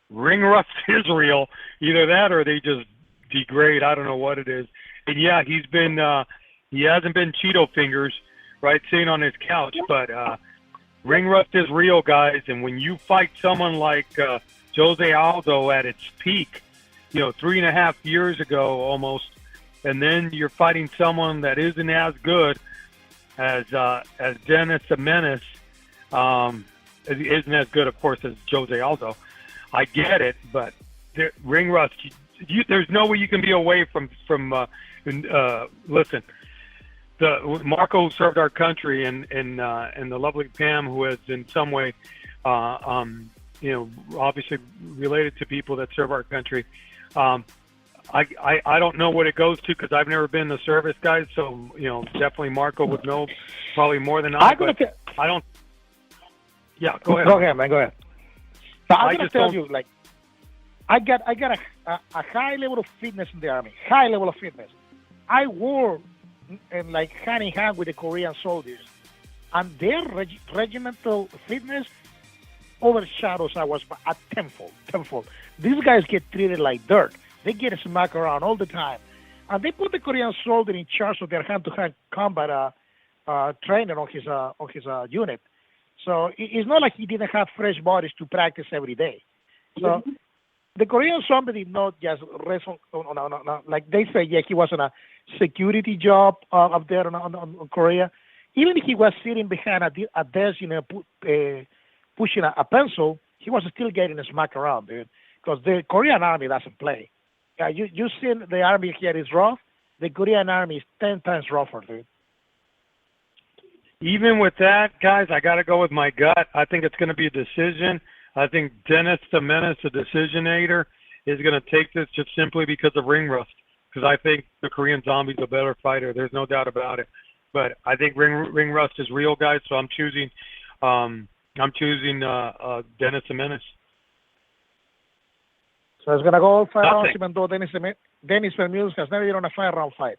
Ring rust is real. Either that or they just degrade. I don't know what it is. And yeah, he hasn't been Cheeto fingers, right, sitting on his couch. But ring rust is real, guys. And when you fight someone like Jose Aldo at its peak, 3.5 years ago almost, and then you're fighting someone that isn't as good as Dennis the Menace, isn't as good, of course, as Jose Aldo. I get it, but ring rust, there's no way you can be away from listen, Marco served our country, and the lovely Pam, who has in some way, obviously related to people that serve our country. I don't know what it goes to because I've never been in the service, guys. So definitely Marco would know probably more than I. I don't. Yeah, go ahead.
Go ahead, man. Go ahead. So I'm gonna tell you, like, I got a high level of fitness in the Army. High level of fitness. I wore and like hand in hand with the Korean soldiers, and their regimental fitness overshadows ours a tenfold. These guys get treated like dirt. They get smacked around all the time, and they put the Korean soldier in charge of their hand-to-hand combat training on his unit. So it's not like he didn't have fresh bodies to practice every day. So the Korean zombie did not just rest on like they say, yeah, he was on a security job up there on Korea. Even if he was sitting behind a desk, pushing a pencil, he was still getting smacked around, dude. Because the Korean army doesn't play. You seen the army here is rough. The Korean army is 10 times rougher, dude.
Even with that, guys, I got to go with my gut. I think it's going to be a decision. I think Dennis the Menace, the decisionator, is going to take this just simply because of ring rust. Because I think the Korean zombie's a better fighter. There's no doubt about it. But I think ring rust is real, guys. So I'm choosing Dennis the Menace.
So it's going to go all 5 rounds, even though Dennis Bermudez has never been on a 5-round fight.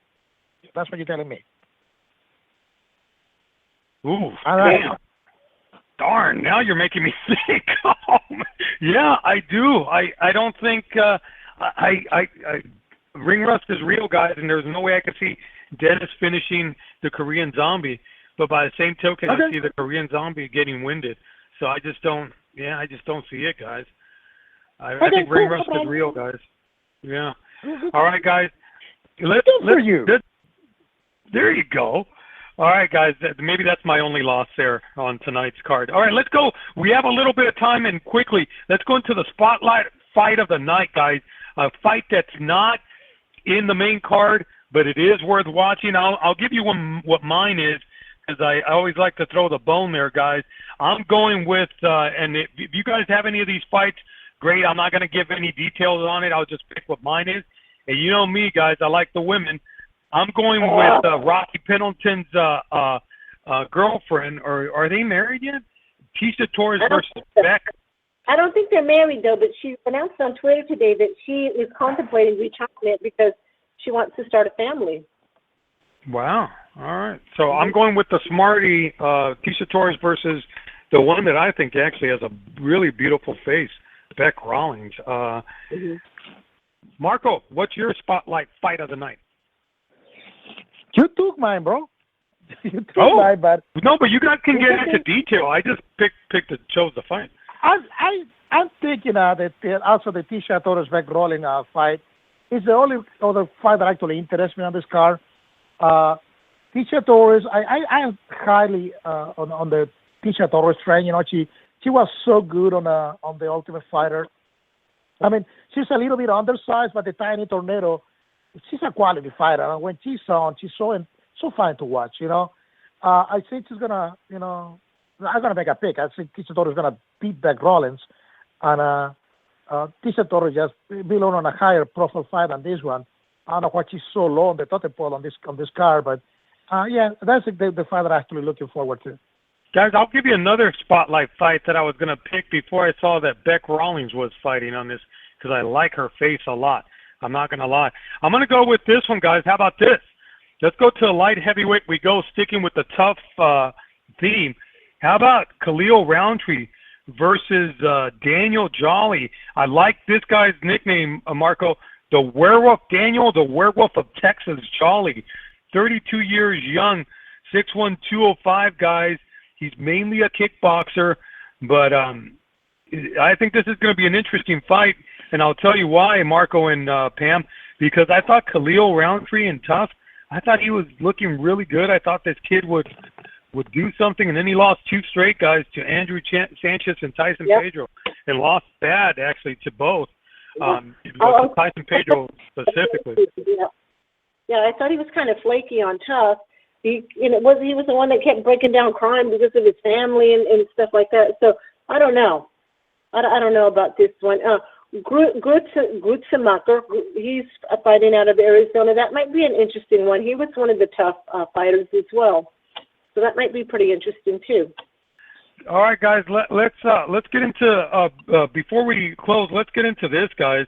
That's what you're telling me.
Ooh, damn. Darn, now you're making me think. Yeah, I do. I don't think ring rust is real, guys, and there's no way I could see Dennis finishing the Korean zombie. But by the same token, I see the Korean zombie getting winded. So I just don't see it, guys. I think ring rust is real, guys. Yeah. All right, guys. There you go. All right, guys. Maybe that's my only loss there on tonight's card. All right, let's go. We have a little bit of time, and quickly, let's go into the spotlight fight of the night, guys. A fight that's not in the main card, but it is worth watching. I'll give you what mine is. because I always like to throw the bone there, guys. I'm going with, and if you guys have any of these fights, great. I'm not going to give any details on it. I'll just pick what mine is. And you know me, guys, I like the women. I'm going with Rocky Pendleton's girlfriend, or are they married yet? Tisha Torres versus Beck.
I don't think they're married, though, but she announced on Twitter today that she is contemplating retirement because she wants to start a family.
Wow. All right. So I'm going with the smarty Tisha Torres versus the one that I think actually has a really beautiful face, Beck Rawlings. Marco, what's your spotlight fight of the night?
You took mine, bro. You took mine, but
no, but you guys can get into detail. I just chose the fight.
I'm thinking that also the Tisha Torres Beck Rawlings fight is the only other fight that actually interests me on this card. Tisha Torres, I am highly on the Tisha Torres train. You know, she was so good on the Ultimate Fighter. I mean, she's a little bit undersized, but the tiny tornado, she's a quality fighter. And when she's on, she's so fun to watch. You know, I think she's gonna, you know, I'm gonna make a pick. I think Tisha Torres is gonna beat Beck Rawlings, and Tisha Torres just belong on a higher profile fight than this one. I don't know why she's so low on the totem pole on this card, but yeah, that's the fight that I'm actually looking forward to.
Guys, I'll give you another spotlight fight that I was going to pick before I saw that Beck Rawlings was fighting on this because I like her face a lot. I'm not going to lie. I'm going to go with this one, guys. How about this? Let's go to a light heavyweight. We go sticking with the tough theme. How about Khalil Roundtree versus Daniel Jolly? I like this guy's nickname, Marco. The Werewolf, Daniel, the Werewolf of Texas, Jolly. 32 years young, 6'1", 205, guys. He's mainly a kickboxer, but I think this is going to be an interesting fight, and I'll tell you why, Marco and Pam, because I thought Khalil Roundtree and Tough, I thought he was looking really good. I thought this kid would do something, and then he lost 2 straight guys to Andrew Sanchez and Tyson Pedro, and lost bad, actually, to both. Tyson Pedro specifically.
Yeah, I thought he was kind of flaky on Tough. He was the one that kept breaking down crime because of his family and stuff like that. So I don't know. I don't know about this one. Grutzemacher, he's fighting out of Arizona. That might be an interesting one. He was one of the tough fighters as well. So that might be pretty interesting too.
All right, guys. Let's get into before we close. Let's get into this, guys.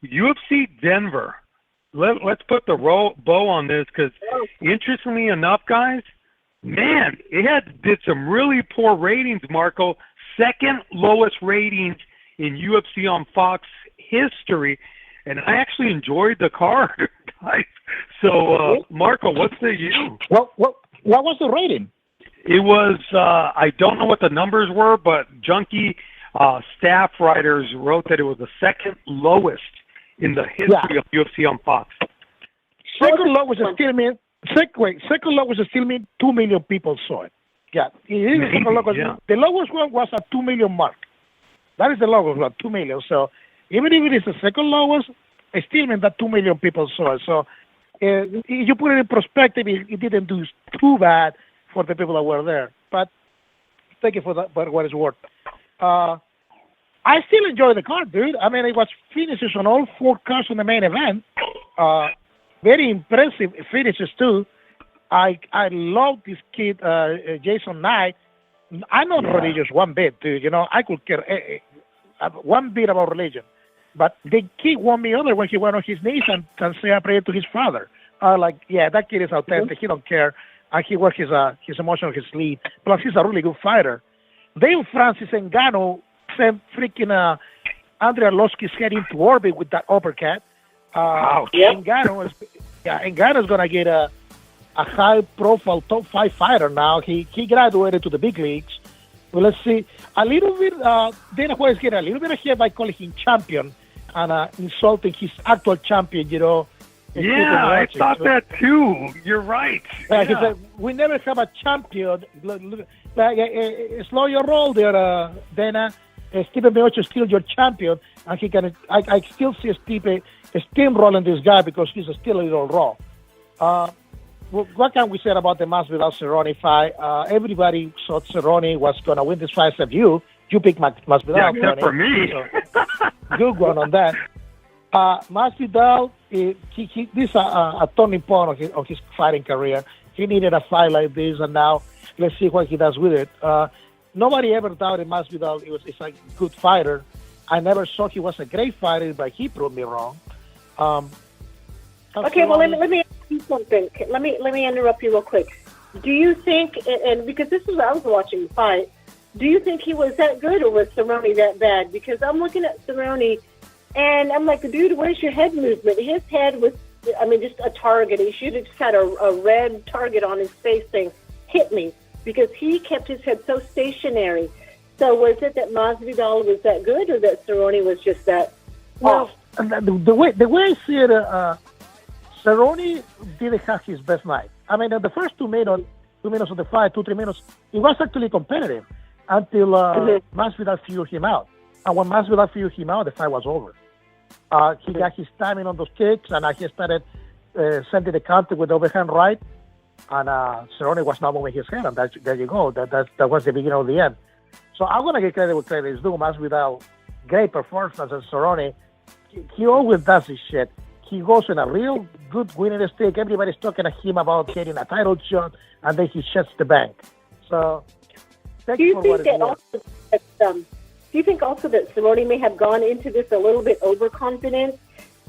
UFC Denver. Let's put the bow on this because, interestingly enough, guys, man, it did some really poor ratings, Marco. Second lowest ratings in UFC on Fox history, and I actually enjoyed the card, guys. So, Marco, what's the you?
What was the rating?
It was, I don't know what the numbers were, but Junkie staff writers wrote that it was the second lowest in the history of UFC on Fox.
Second lowest still mean 2 million people saw it. Yeah. The lowest one was at 2 million mark. That is the lowest one, 2 million. So even if it is the second lowest, it still means that 2 million people saw it. So you put it in perspective, it didn't do too bad for the people that were there. But thank you for what it's worth. I still enjoy the card, dude. I mean, it was finishes on all 4 cards on the main event. Very impressive finishes, too. I love this kid, Jason Knight. I'm not religious one bit, dude. You know, I could care one bit about religion. But the kid won me over when he went on his knees and said a prayer to his father. Like, yeah, that kid is authentic. He don't care. And he works his emotion on his sleeve. Plus, he's a really good fighter. Then Francis Ngannou sent freaking Andrei Arlovski's head into orbit with that uppercut. Ngannou is going to get a high-profile top 5 fighter now. He graduated to the big leagues. Well, let's see. A little bit, Dana White is getting a little bit ahead by calling him champion and insulting his actual champion, you know.
Yeah, I thought that too. You're right.
He said, we never have a champion. Slow your roll there, Dana. Stephen Miocic is still your champion, and he can. I still see Stipe steamrolling this guy because he's still a little raw. what can we say about the Masvidal-Cerrone fight? Everybody thought Cerrone was going to win this fight except you. You picked Masvidal.
Yeah, except for me.
So, good one on that. Masvidal, this is a turning point of his fighting career. He needed a fight like this, and now let's see what he does with it. Nobody ever doubted Masvidal. He's a good fighter. I never thought he was a great fighter, but he proved me wrong.
Okay, well, let me ask you something. Let me interrupt you real quick. Do you think, and because this is what I was watching the fight, do you think he was that good or was Cerrone that bad? Because I'm looking at Cerrone, and I'm like, dude, where's your head movement? His head was, just a target. He should have just had a red target on his face saying, hit me, because he kept his head so stationary. So was it that Masvidal was that good or that Cerrone was just that off?
The way I see it, Cerrone didn't have his best night. The first 2 minutes of the fight, 2-3 minutes, it was actually competitive until Masvidal figured him out. And when Masvidal figured him out, the fight was over. He got his timing on those kicks, and he started sending the counter with the overhand right, and Cerrone was not moving his head, and there you go. That was the beginning of the end. So I'm going to give credit where credit is due. Masvidal, great performance as Cerrone. He always does this shit. He goes in a real good winning streak. Everybody's talking to him about getting a title shot, and then he shuts the bank. So,
do you think also that Cerrone may have gone into this a little bit overconfident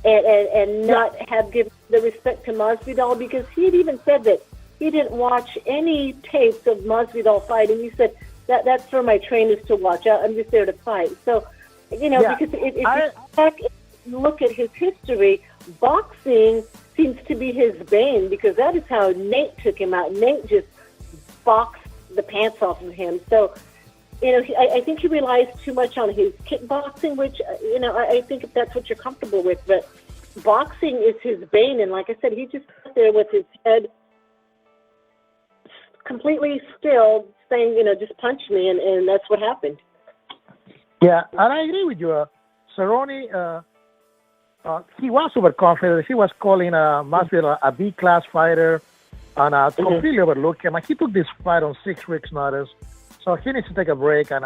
and not have given the respect to Masvidal? Because he had even said that he didn't watch any tapes of Masvidal fighting. He said, that's for my trainers to watch. I'm just there to fight. So, because if you look at his history, boxing seems to be his bane, because that is how Nate took him out. Nate just boxed the pants off of him. So, I think he relies too much on his kickboxing, which, I think if that's what you're comfortable with. But boxing is his bane. And like I said, he just sat there with his head completely still, saying, just punch me. And that's what happened.
Yeah, and I agree with you. Cerrone, he was overconfident. He was calling Masvidal a B-class fighter and completely overlooked him. He took this fight on 6 weeks' notice, so he needs to take a break and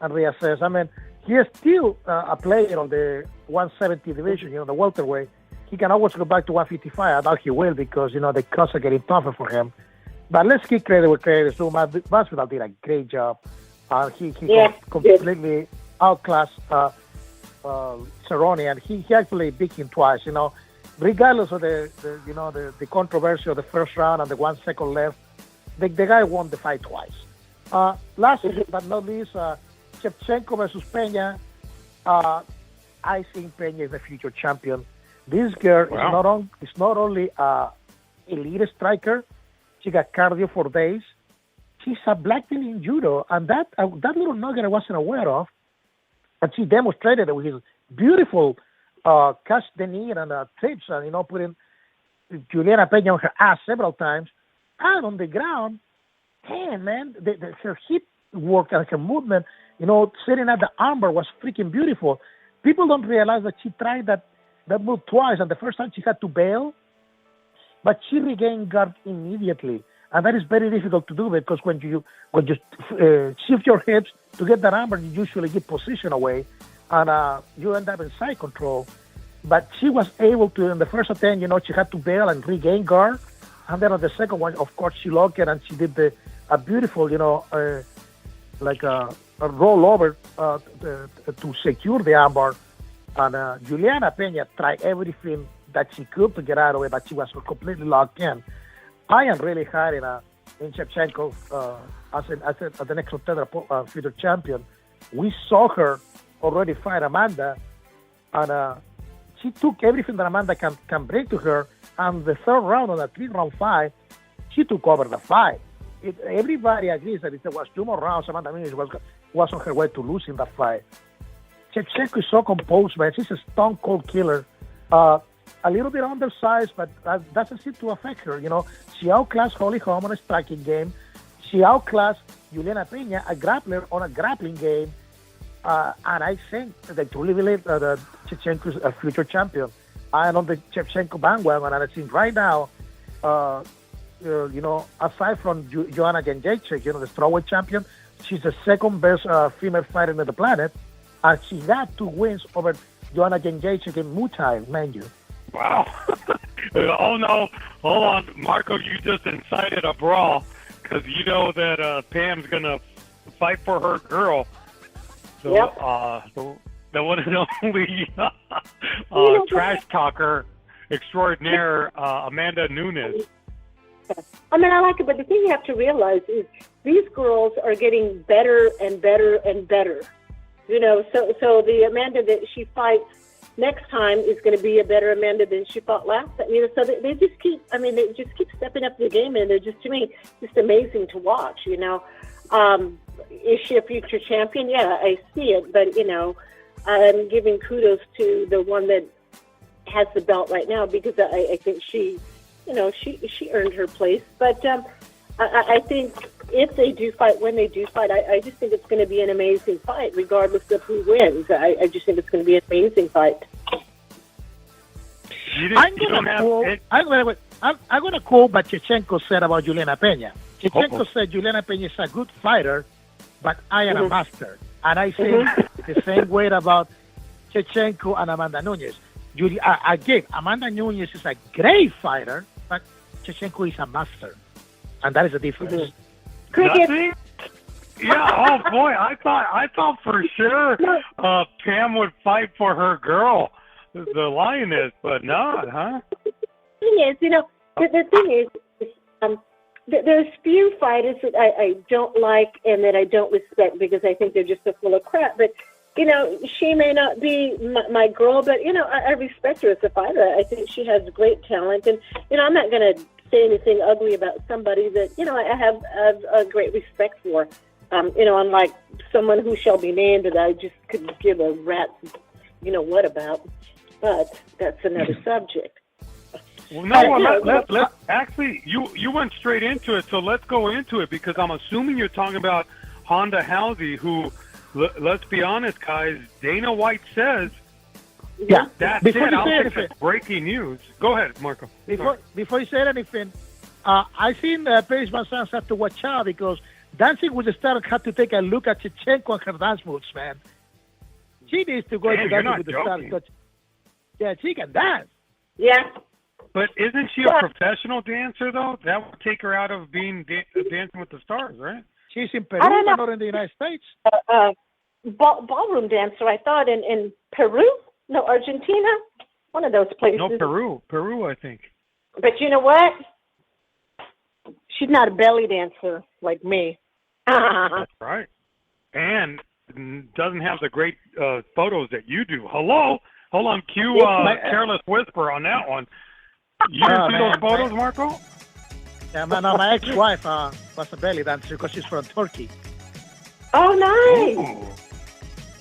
reassess. He is still a player on the 170 division, the welterweight. He can always go back to 155. I doubt he will, because, the cuts are getting tougher for him. But let's give credit where credit is due. Masvidal did a great job. He completely outclassed Cerrone, and he actually beat him twice. Regardless of the controversy of the first round and the 1 second left, the guy won the fight twice. Last but not least, Shevchenko versus Peña. I think Peña is the future champion. This girl is not only a elite striker, she got cardio for days. She's a black belt in judo, and that little nugget I wasn't aware of. And she demonstrated it with his beautiful catch the knee and trips, and putting Juliana Peña on her ass several times. And on the ground, man, her hip work and her movement, sitting at the armbar was freaking beautiful. People don't realize that she tried that move twice, and the first time she had to bail, but she regained guard immediately. And that is very difficult to do, because when you shift your hips to get that armbar, you usually give position away, and you end up in side control. But she was able to, in the first attempt, she had to bail and regain guard. And then on the second one, of course, she locked it, and she did a beautiful, like a rollover to secure the armbar. And Juliana Peña tried everything that she could to get out of it, but she was completely locked in. I am really high in Shevchenko as the next contender, future champion. We saw her already fight Amanda, and she took everything that Amanda can bring to her. And the third round on a 3-round fight, she took over the fight. Everybody agrees that if there was 2 more rounds, Amanda Nunes was on her way to losing that fight. Shevchenko is so composed, man. She's a stone cold killer. A little bit undersized, but that doesn't seem to affect her. She outclassed Holly Holm on a striking game. She outclassed Juliana Peña, a grappler, on a grappling game. And I think that I truly believe that Shevchenko is a future champion. I am on the Shevchenko bandwagon, and I think right now aside from Joanna Jędrzejczyk, the strawweight champion, she's the second best female fighter on the planet, and she got 2 wins over Joanna Jędrzejczyk in Muay Thai, mind you.
Wow. Oh, no. Hold on. Marco, you just incited a brawl because you know that Pam's going to fight for her girl. So, the one and only trash talker extraordinaire, Amanda Nunes.
I mean, I like it, but the thing you have to realize is these girls are getting better and better and better. So the Amanda that she fights next time is going to be a better Amanda than she fought last time. So they just keep stepping up the game, and they're just, to me, just amazing to watch. Is she a future champion? Yeah, I see it, but I'm giving kudos to the one that has the belt right now because I think she earned her place. But I think if they do fight, when they do fight, I just think it's going to be an amazing fight, regardless of who wins. I just think it's going to be an amazing fight.
I'm going to quote what Shevchenko said about Juliana Peña. Shevchenko said Juliana Peña is a good fighter, but I am a master. And I say the same way about Shevchenko and Amanda Nunes. Again, Amanda Nunes is a great fighter, but Shevchenko is a master. And that is the difference.
Nothing? Yeah, oh boy, I thought for sure Pam would fight for her girl, the Lioness, but not, huh?
The thing is, the thing is, there's few fighters that I don't like and that I don't respect because I think they're just so full of crap. But, she may not be my girl, but, I respect her as a fighter. I think she has great talent. And, I'm not going to say anything ugly about somebody that, I have a great respect for. Unlike someone who shall be named that I just couldn't give a rat's, what about. But that's another subject.
Well, no, let's actually, you went straight into it, so let's go into it because I'm assuming you're talking about Honda Halsey, who, let's be honest, guys, Dana White says, that's it. I don't think that's breaking news. Go ahead, Marco.
Before you say anything, I think Paige VanZant have to watch out because Dancing with the Stars had to take a look at Shevchenko and her dance moves, man. She needs to go into Dancing with the Stars. Yeah, she can dance.
Yeah.
But isn't she a professional dancer, though? That would take her out of being Dancing with the Stars, right?
She's in Peru, but not in the United States.
Ballroom dancer, I thought, in Peru? No, Argentina? One of those places.
No, Peru, I think.
But you know what? She's not a belly dancer like me.
That's right. And doesn't have the great photos that you do. Hello? Hold on, cue Careless Whisper on that one. You didn't see those photos, Marco?
Yeah, my ex-wife was a belly dancer because she's from Turkey.
Oh, nice.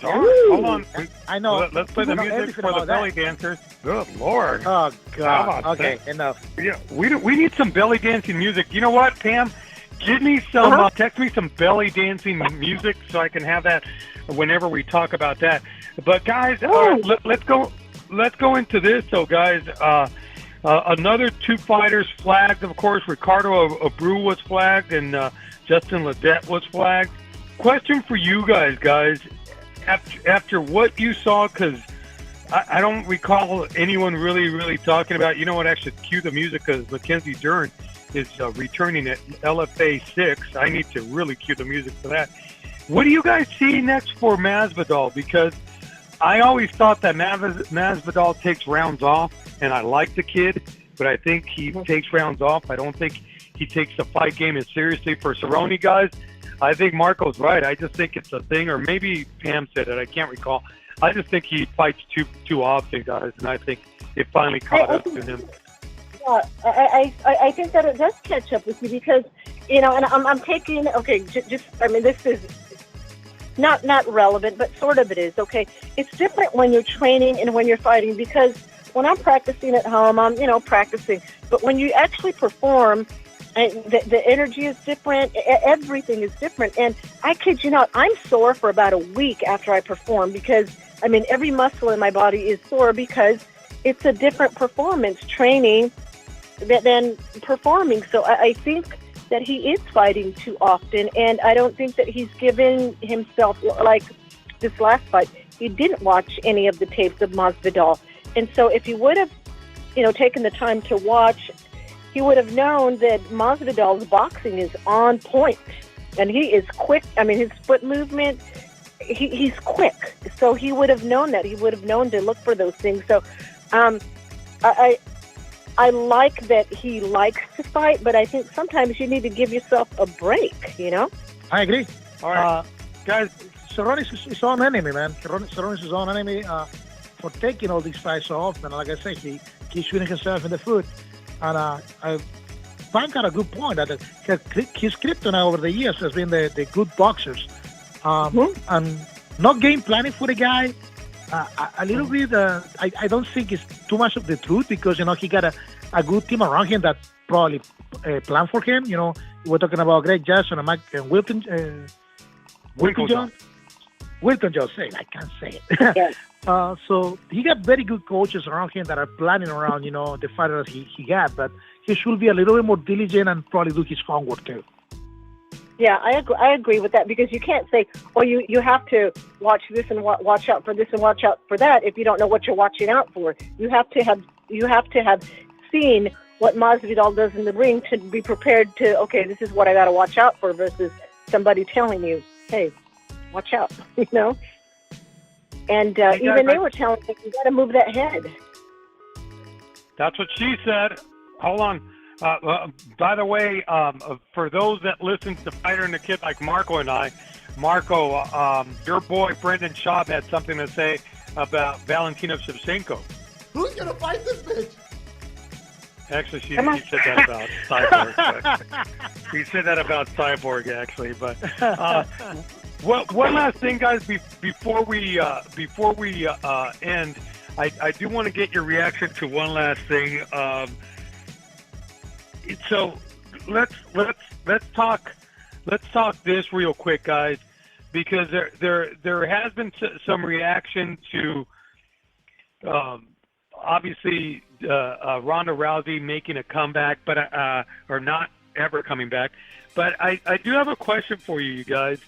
Ooh. Hold on.
I know.
Let's play the music for the belly dancers. Good Lord.
Oh, God. Okay, enough.
Yeah, we need some belly dancing music. You know what, Pam? Give me some, text me some belly dancing music so I can have that whenever we talk about that. But, guys, let's go into this. So, guys, another 2 fighters flagged, of course. Ricardo Abreu was flagged and Justin Ledette was flagged. Question for you guys. After what you saw, because I don't recall anyone really talking about, you know what, actually cue the music because Mackenzie Dern is returning at LFA 6. I need to really cue the music for that. What do you guys see next for Masvidal? Because I always thought that Masvidal takes rounds off, and I like the kid, but I think he takes rounds off. I don't think he takes the fight game as seriously for Cerrone, guys. I think Marco's right. I just think it's a thing, or maybe Pam said it. I can't recall. I just think he fights too often, guys, and I think it finally caught up to him.
I think that it does catch up with you because, and I'm taking, this is not relevant, but sort of it is, okay? It's different when you're training and when you're fighting because when I'm practicing at home, I'm, practicing. But when you actually perform, the energy is different. Everything is different. And I kid you not, I'm sore for about a week after I perform because, every muscle in my body is sore because it's a different performance training than performing. So I think that he is fighting too often, and I don't think that he's given himself, like this last fight, he didn't watch any of the tapes of Masvidal. And so if he would have, taken the time to watch, he would have known that Masvidal's boxing is on point, and he is quick. I mean, his foot movement, he's quick. So he would have known that. He would have known to look for those things. So I like that he likes to fight, but I think sometimes you need to give yourself a break,
I agree.
All right.
Guys, Cerrone is his own enemy, man. Cerrone is his own enemy for taking all these fights so often. Like I say, he keeps shooting himself in the foot. And Frank got a good point that his kryptonite over the years has been the good boxers. And not game planning for the guy. A little bit, I don't think it's too much of the truth because, he got a good team around him that probably planned for him. We're talking about Greg Jackson and Wilton John. Wilton John, I can't say it. Yeah. So he got very good coaches around him that are planning around, the fighters he got. But he should be a little bit more diligent and probably do his homework too.
Yeah, I agree with that because you can't say, you have to watch this and watch out for this and watch out for that if you don't know what you're watching out for. You have to have seen what Masvidal does in the ring to be prepared to, okay, this is what I got to watch out for versus somebody telling you, hey, watch out, And even they were telling me, you got to move that head.
That's what she said. Hold on. By the way, for those that listen to Fighter and the Kid like Marco and I, Marco, your boy Brendan Schaub had something to say about Valentina Shevchenko.
Who's going to fight this bitch?
Actually, he said that about Cyborg. He said that about Cyborg, actually. But one last thing, guys, before we end, I do want to get your reaction to one last thing. So let's talk this real quick, guys, because there has been some reaction to obviously Ronda Rousey making a comeback, but or not ever coming back. But I do have a question for you guys.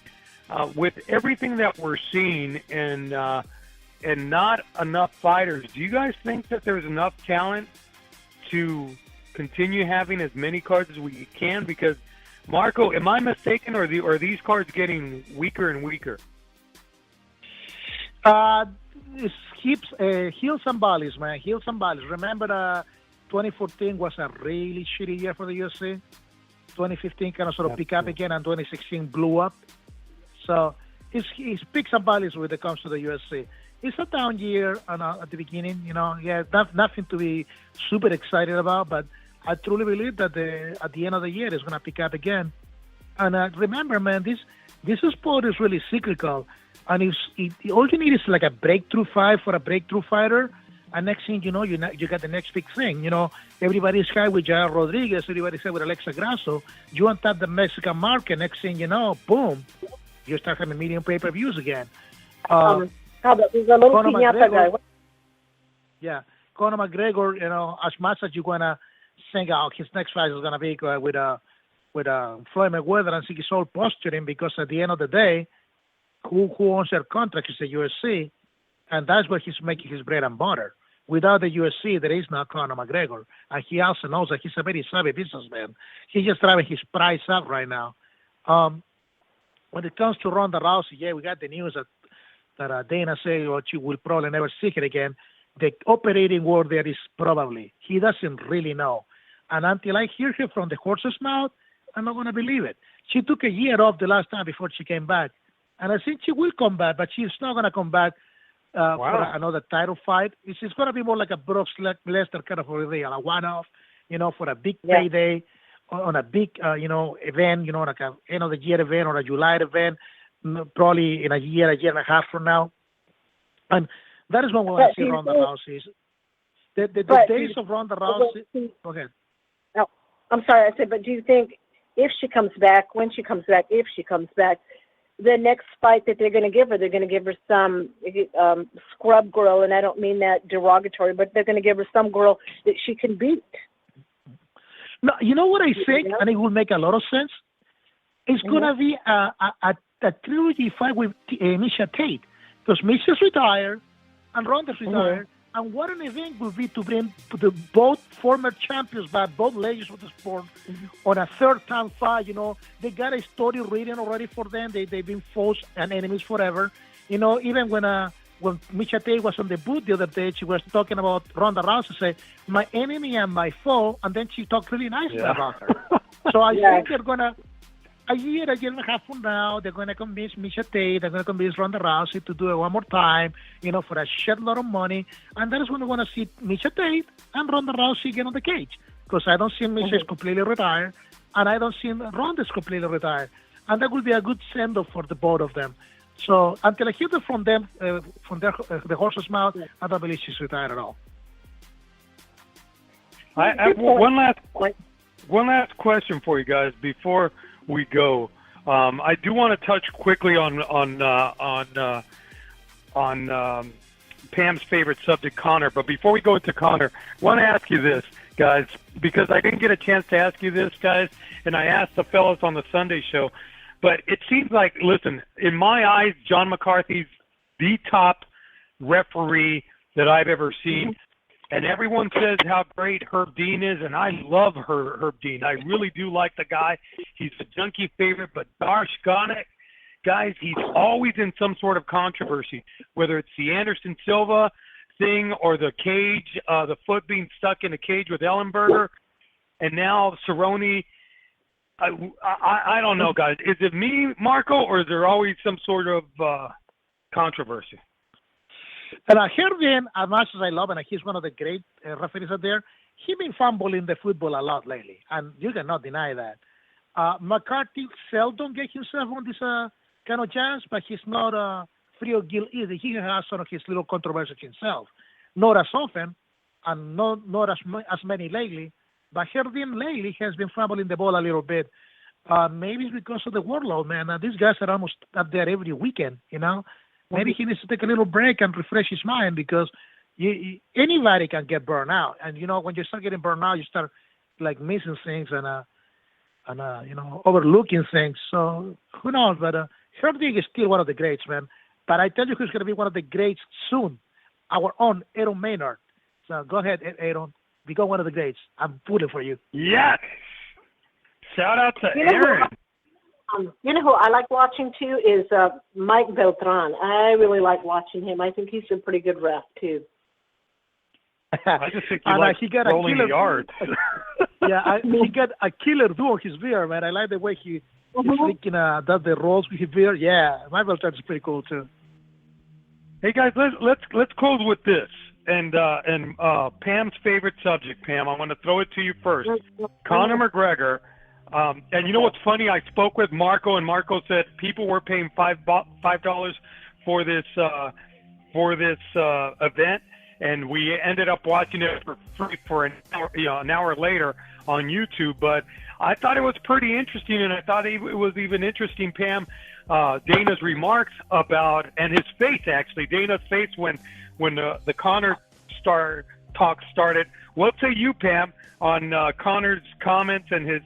With everything that we're seeing and not enough fighters, do you guys think that there's enough talent to continue having as many cards as we can? Because Marco, am I mistaken, or are these cards getting weaker and weaker?
It keeps heels and volleys, man. Heels and volleys. Remember, 2014 was a really shitty year for the UFC. 2015 kind of sort of picked up again, and 2016 blew up. So it's peaks and valleys when it comes to the UFC. It's a down year at the beginning, nothing to be super excited about, but I truly believe that at the end of the year it's going to pick up again. And remember, man, this sport is really cyclical, and all you need is like a breakthrough fight for a breakthrough fighter, and next thing you know, you got the next big thing. Everybody's high with Jair Rodriguez, everybody's high with Alexa Grasso. You untap the Mexican market, next thing you know, boom, you start having medium pay-per-views again.
How about there's a little piñata guy?
Yeah, Conor McGregor, as much as you're going to think his next fight is going to be with Floyd Mayweather, and think it's all posturing because at the end of the day, who owns their contract is the UFC, and that's where he's making his bread and butter. Without the UFC, there is no Conor McGregor, and he also knows that he's a very savvy businessman. He's just driving his price up right now. When it comes to Ronda Rousey, we got the news that Dana said she will probably never see it again. The operating word there is probably. He doesn't really know. And until I hear her from the horse's mouth, I'm not going to believe it. She took a year off the last time before she came back. And I think she will come back, but she's not going to come back for another title fight. It's going to be more like a Brock Lesnar kind of a one-off, for a big payday, on a big, event, like a end of the year event or a July event, probably in a year and a half from now. And that is when we're going to see Ronda Rousey. The days of Ronda Rousey. Go ahead.
No, I'm sorry. I said, but do you think if she comes back, if she comes back, the next fight that they're going to give her some scrub girl, and I don't mean that derogatory, but they're going to give her some girl that she can beat?
No, you know what I think, and it will make a lot of sense. It's gonna be a trilogy fight with Misha Tate, because Misha's retired and Ronda's retired, and what an event would be to bring the both former champions back, both legends of the sport, on a third-time fight. You know, they got a story written already for them. They've been foes and enemies forever. You know, even when Misha Tate was on the booth the other day, she was talking about Ronda Rousey, say, my enemy and my foe, and then she talked really nicely about her. So I think they're going to, a year and a half from now, they're going to convince Misha Tate, they're going to convince Ronda Rousey to do it one more time, you know, for a shitload of money, and that is when we want to see Misha Tate and Ronda Rousey get on the cage, because I don't see Misha is completely retired, and I don't see Ronda is completely retired, and that would be a good send-off for the both of them. So until I hear it from them, from the horse's mouth, I don't believe she's retired at all.
One last question for you guys before we go. I do want to touch quickly on Pam's favorite subject, Conor. But before we go into Conor, I want to ask you this, guys, because I didn't get a chance to ask you this, guys, and I asked the fellas on the Sunday show. But it seems like, listen, in my eyes, John McCarthy's the top referee that I've ever seen. And everyone says how great Herb Dean is, and I love Herb Dean. I really do like the guy. He's a junkie favorite, but gosh, guys, he's always in some sort of controversy, whether it's the Anderson Silva thing or the cage, the foot being stuck in a cage with Ellenberger, and now Cerrone. I don't know, guys. Is it me, Marco, or is there always some sort of controversy?
And I heard him, as much as I love him, and he's one of the great referees out there, he's been fumbling the football a lot lately, and you cannot deny that. McCarthy seldom gets himself on this kind of jazz, but he's not free of guilt either. He has some of his little controversies himself. Not as often, and not as many lately. But Herdin lately has been fumbling the ball a little bit. Maybe it's because of the workload, man. These guys are almost up there every weekend, you know. Maybe he needs to take a little break and refresh his mind, because anybody can get burned out. And, you know, when you start getting burned out, you start, like, missing things and you know, overlooking things. So who knows? But Herdin is still one of the greats, man. But I tell you who's going to be one of the greats soon, our own Aaron Maynard. So go ahead, Aaron. Become one of the greats. I'm pulling for you.
Yes. Shout out to Aaron.
You know who I like watching too is Mike Beltran. I really like watching him. I think he's a pretty good ref too.
I just think he got rolling the yards.
He got a killer do on his beard, man. I like the way he freaking does the rolls with his beard. Yeah, Mike Beltran is pretty cool too.
Hey guys, let's close with this. And Pam's favorite subject, Pam, I want to throw it to you first. Conor McGregor, and you know what's funny? I spoke with Marco, and Marco said people were paying $5 for this event, and we ended up watching it for free for an hour later on YouTube. But I thought it was pretty interesting, and I thought it was even interesting, Pam, Dana's remarks about, and his face actually, Dana's face when the Conor talk started. What say you, Pam, on Conor's comments and his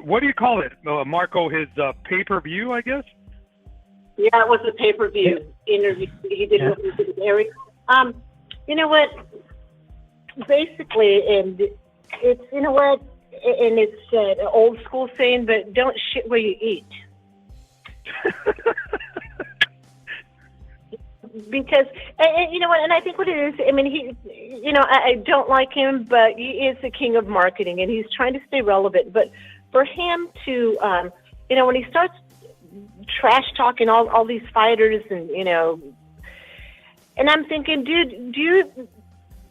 what do you call it, Marco? His pay-per-view, I guess.
Yeah, it was a pay-per-view interview he did with Eric. You know what? Basically, and it's and it's an old school saying, but don't shit where you eat. Because, and you know what, and I think what it is, I mean, I don't like him, but he is the king of marketing, and he's trying to stay relevant. But for him to, when he starts trash talking all these fighters, and, and I'm thinking, dude,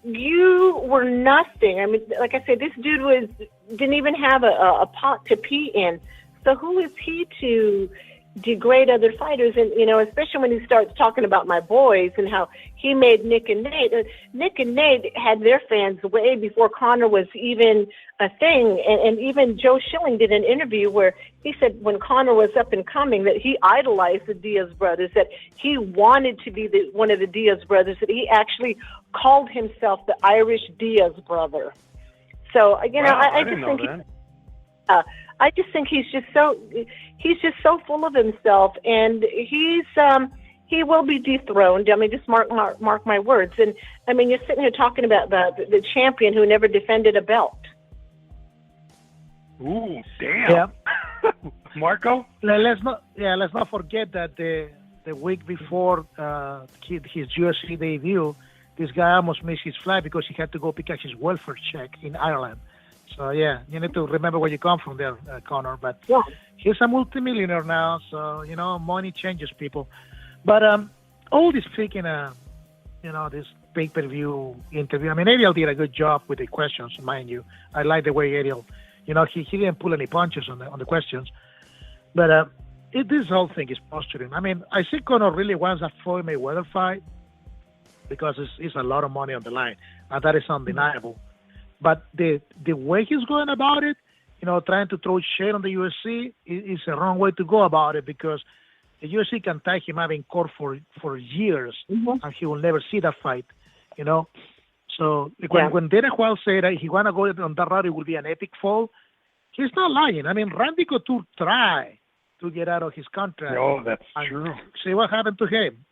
you were nothing. I mean, like I said, this dude didn't even have a pot to pee in. So who is he to degrade other fighters? And especially when he starts talking about my boys and how he made Nick and Nate. Nick and Nate had their fans way before Conor was even a thing. And even Joe Schilling did an interview where he said when Conor was up and coming that he idolized the Diaz brothers, that he wanted to be one of the Diaz brothers, that he actually called himself the Irish Diaz brother. So I just think he's just so full of himself, and he will be dethroned. I mean, just mark my words. And I mean, you're sitting here talking about the champion who never defended a belt.
Ooh, damn. Yeah. Marco?
Let's not forget that the week before his UFC debut, this guy almost missed his flight because he had to go pick up his welfare check in Ireland. So, yeah, you need to remember where you come from there, Connor. But he's a multimillionaire now, so, money changes people. But all this freaking, this pay-per-view interview, I mean, Ariel did a good job with the questions, mind you. I like the way Ariel, he didn't pull any punches on the questions. But this whole thing is posturing. I mean, I think Conor really wants a Floyd Mayweather fight because it's a lot of money on the line, and that is undeniable. But the way he's going about it, trying to throw shade on the UFC is the wrong way to go about it, because the UFC can tie him up in court for years, and he will never see that fight, So when Derek White said that he want to go on that route, it will be an epic fall, he's not lying. I mean, Randy Couture tried to get out of his contract.
Oh, that's true.
See what happened to him,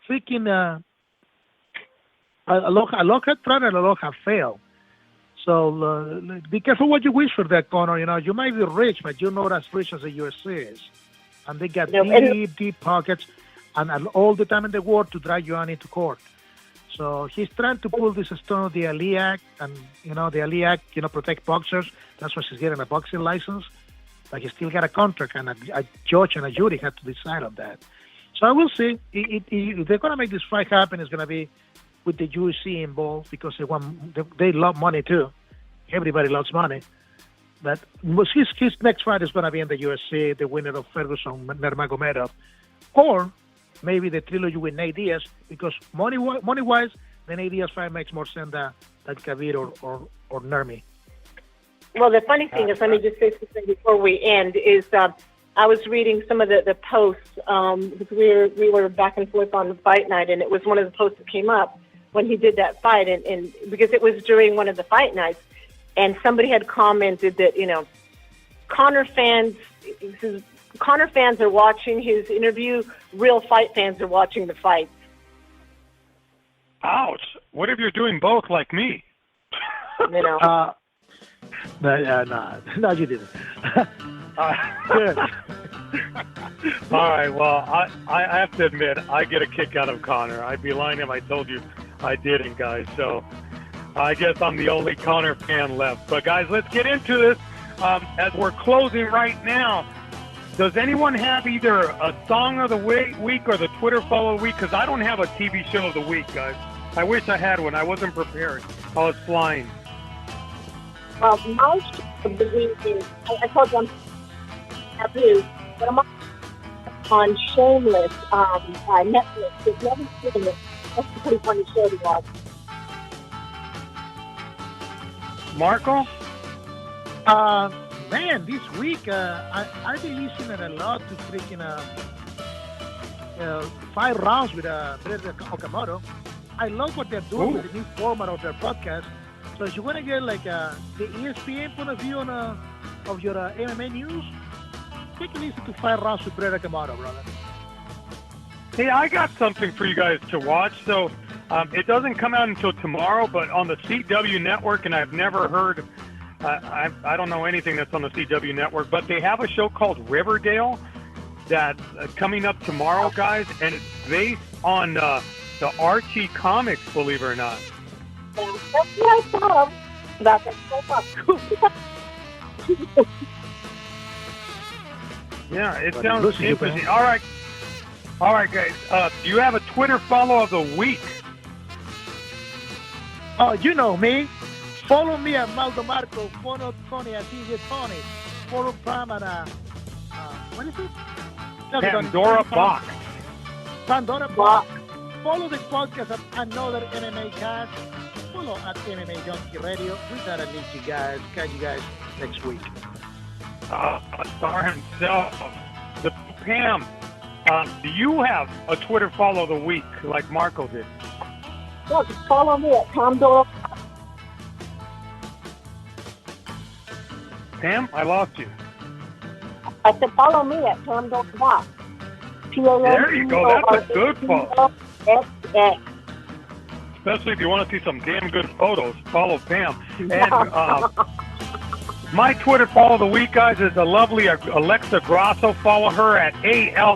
Freaking Aloha tried and Aloha failed. So be careful what you wish for that, Conor. You might be rich, but you're not as rich as the UFC is. And they got deep pockets and all the time in the world to drag you on into court. So he's trying to pull this stone of the Ali Act, and, the Ali Act, protect boxers. That's why he's getting a boxing license. But he still got a contract, and a judge and a jury had to decide on that. So I will see. If they're going to make this fight happen, it's going to be with the UFC involved, because they love money too. Everybody loves money. But his next fight is going to be in the UFC, the winner of Ferguson Nurmagomedov, or maybe the trilogy with Nate Diaz, because money-wise, the Nate Diaz fight makes more sense than Khabib or Nurmi.
Well, the funny thing is, let me just say something before we end, is I was reading some of the posts, because we were back and forth on the fight night, and it was one of the posts that came up when he did that fight, and because it was during one of the fight nights, and somebody had commented that, Conor fans are watching his interview, real fight fans are watching the fight.
Ouch. What if you're doing both like me?
No, you didn't.
Good. All right, well, I have to admit, I get a kick out of Conor. I'd be lying if I told you I didn't, guys. So I guess I'm the only Conor fan left. But, guys, let's get into this. As we're closing right now, does anyone have either a song of the week or the Twitter follow of the week? Because I don't have a TV show of the week, guys. I wish I had one. I wasn't prepared. I was flying.
My show of the week is, I told you I'm taboo, but I'm on Shameless on Netflix. If you haven't seen it, that's a pretty funny show to watch.
Marco?
Man, this week I've been listening a lot to freaking 5 rounds with Brother Okamoto. I love what they're doing with the new format of their podcast. So if you want to get like the ESPN point of view of your MMA news, take a listen to 5 rounds with Brother Okamoto, brother.
Hey, I got something for you guys to watch. So it doesn't come out until tomorrow, but on the CW network, and I've never heard, I don't know anything that's on the CW network, but they have a show called Riverdale that's coming up tomorrow, guys, and it's based on the Archie comics, believe it or not.
That's what I saw. That's so fun.
Yeah, it sounds interesting. All right, guys. Do you have a Twitter follow of the week?
Oh, you know me. Follow me at Maldo Marco. Follow Tony at DJ Tony. Follow Pam at what is it?
Pandora Box.
Pandora Box. Follow the podcast at Another MMA Cast. Follow at MMA Junkie Radio. We gotta meet you guys. Catch you guys next week.
Star himself, the Pam. Do you have a Twitter follow of the week like Marco did?
Yeah, just follow me at Pandora.
Pam, I lost you.
I said follow me at Pam Don't Walk.
There you go. That's a good follow.
P-A-M-P-O-R-X-X.
Especially if you want to see some damn good photos, follow Pam. And my Twitter follow of the week, guys, is the lovely Alexa Grasso. Follow her at ALXAGRASSO.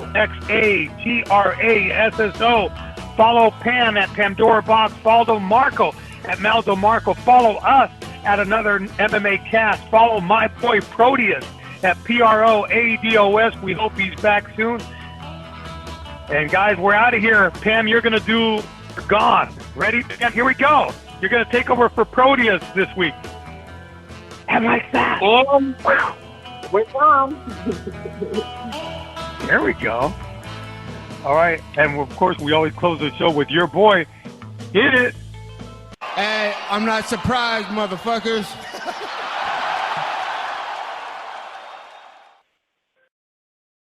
Follow Pam at Pandora Box. Follow Marco at Maldo Marco. Follow us at another MMA cast. Follow my boy Proteus at PROADOS. We hope he's back soon. And guys, we're out of here. Pam, you're going to do Gone. Ready? Pam, here we go. You're going to take over for Proteus this week. And like that.
We're gone.
There we go. All right. And of course, we always close the show with your boy. Hit it.
Hey, I'm not surprised, motherfuckers.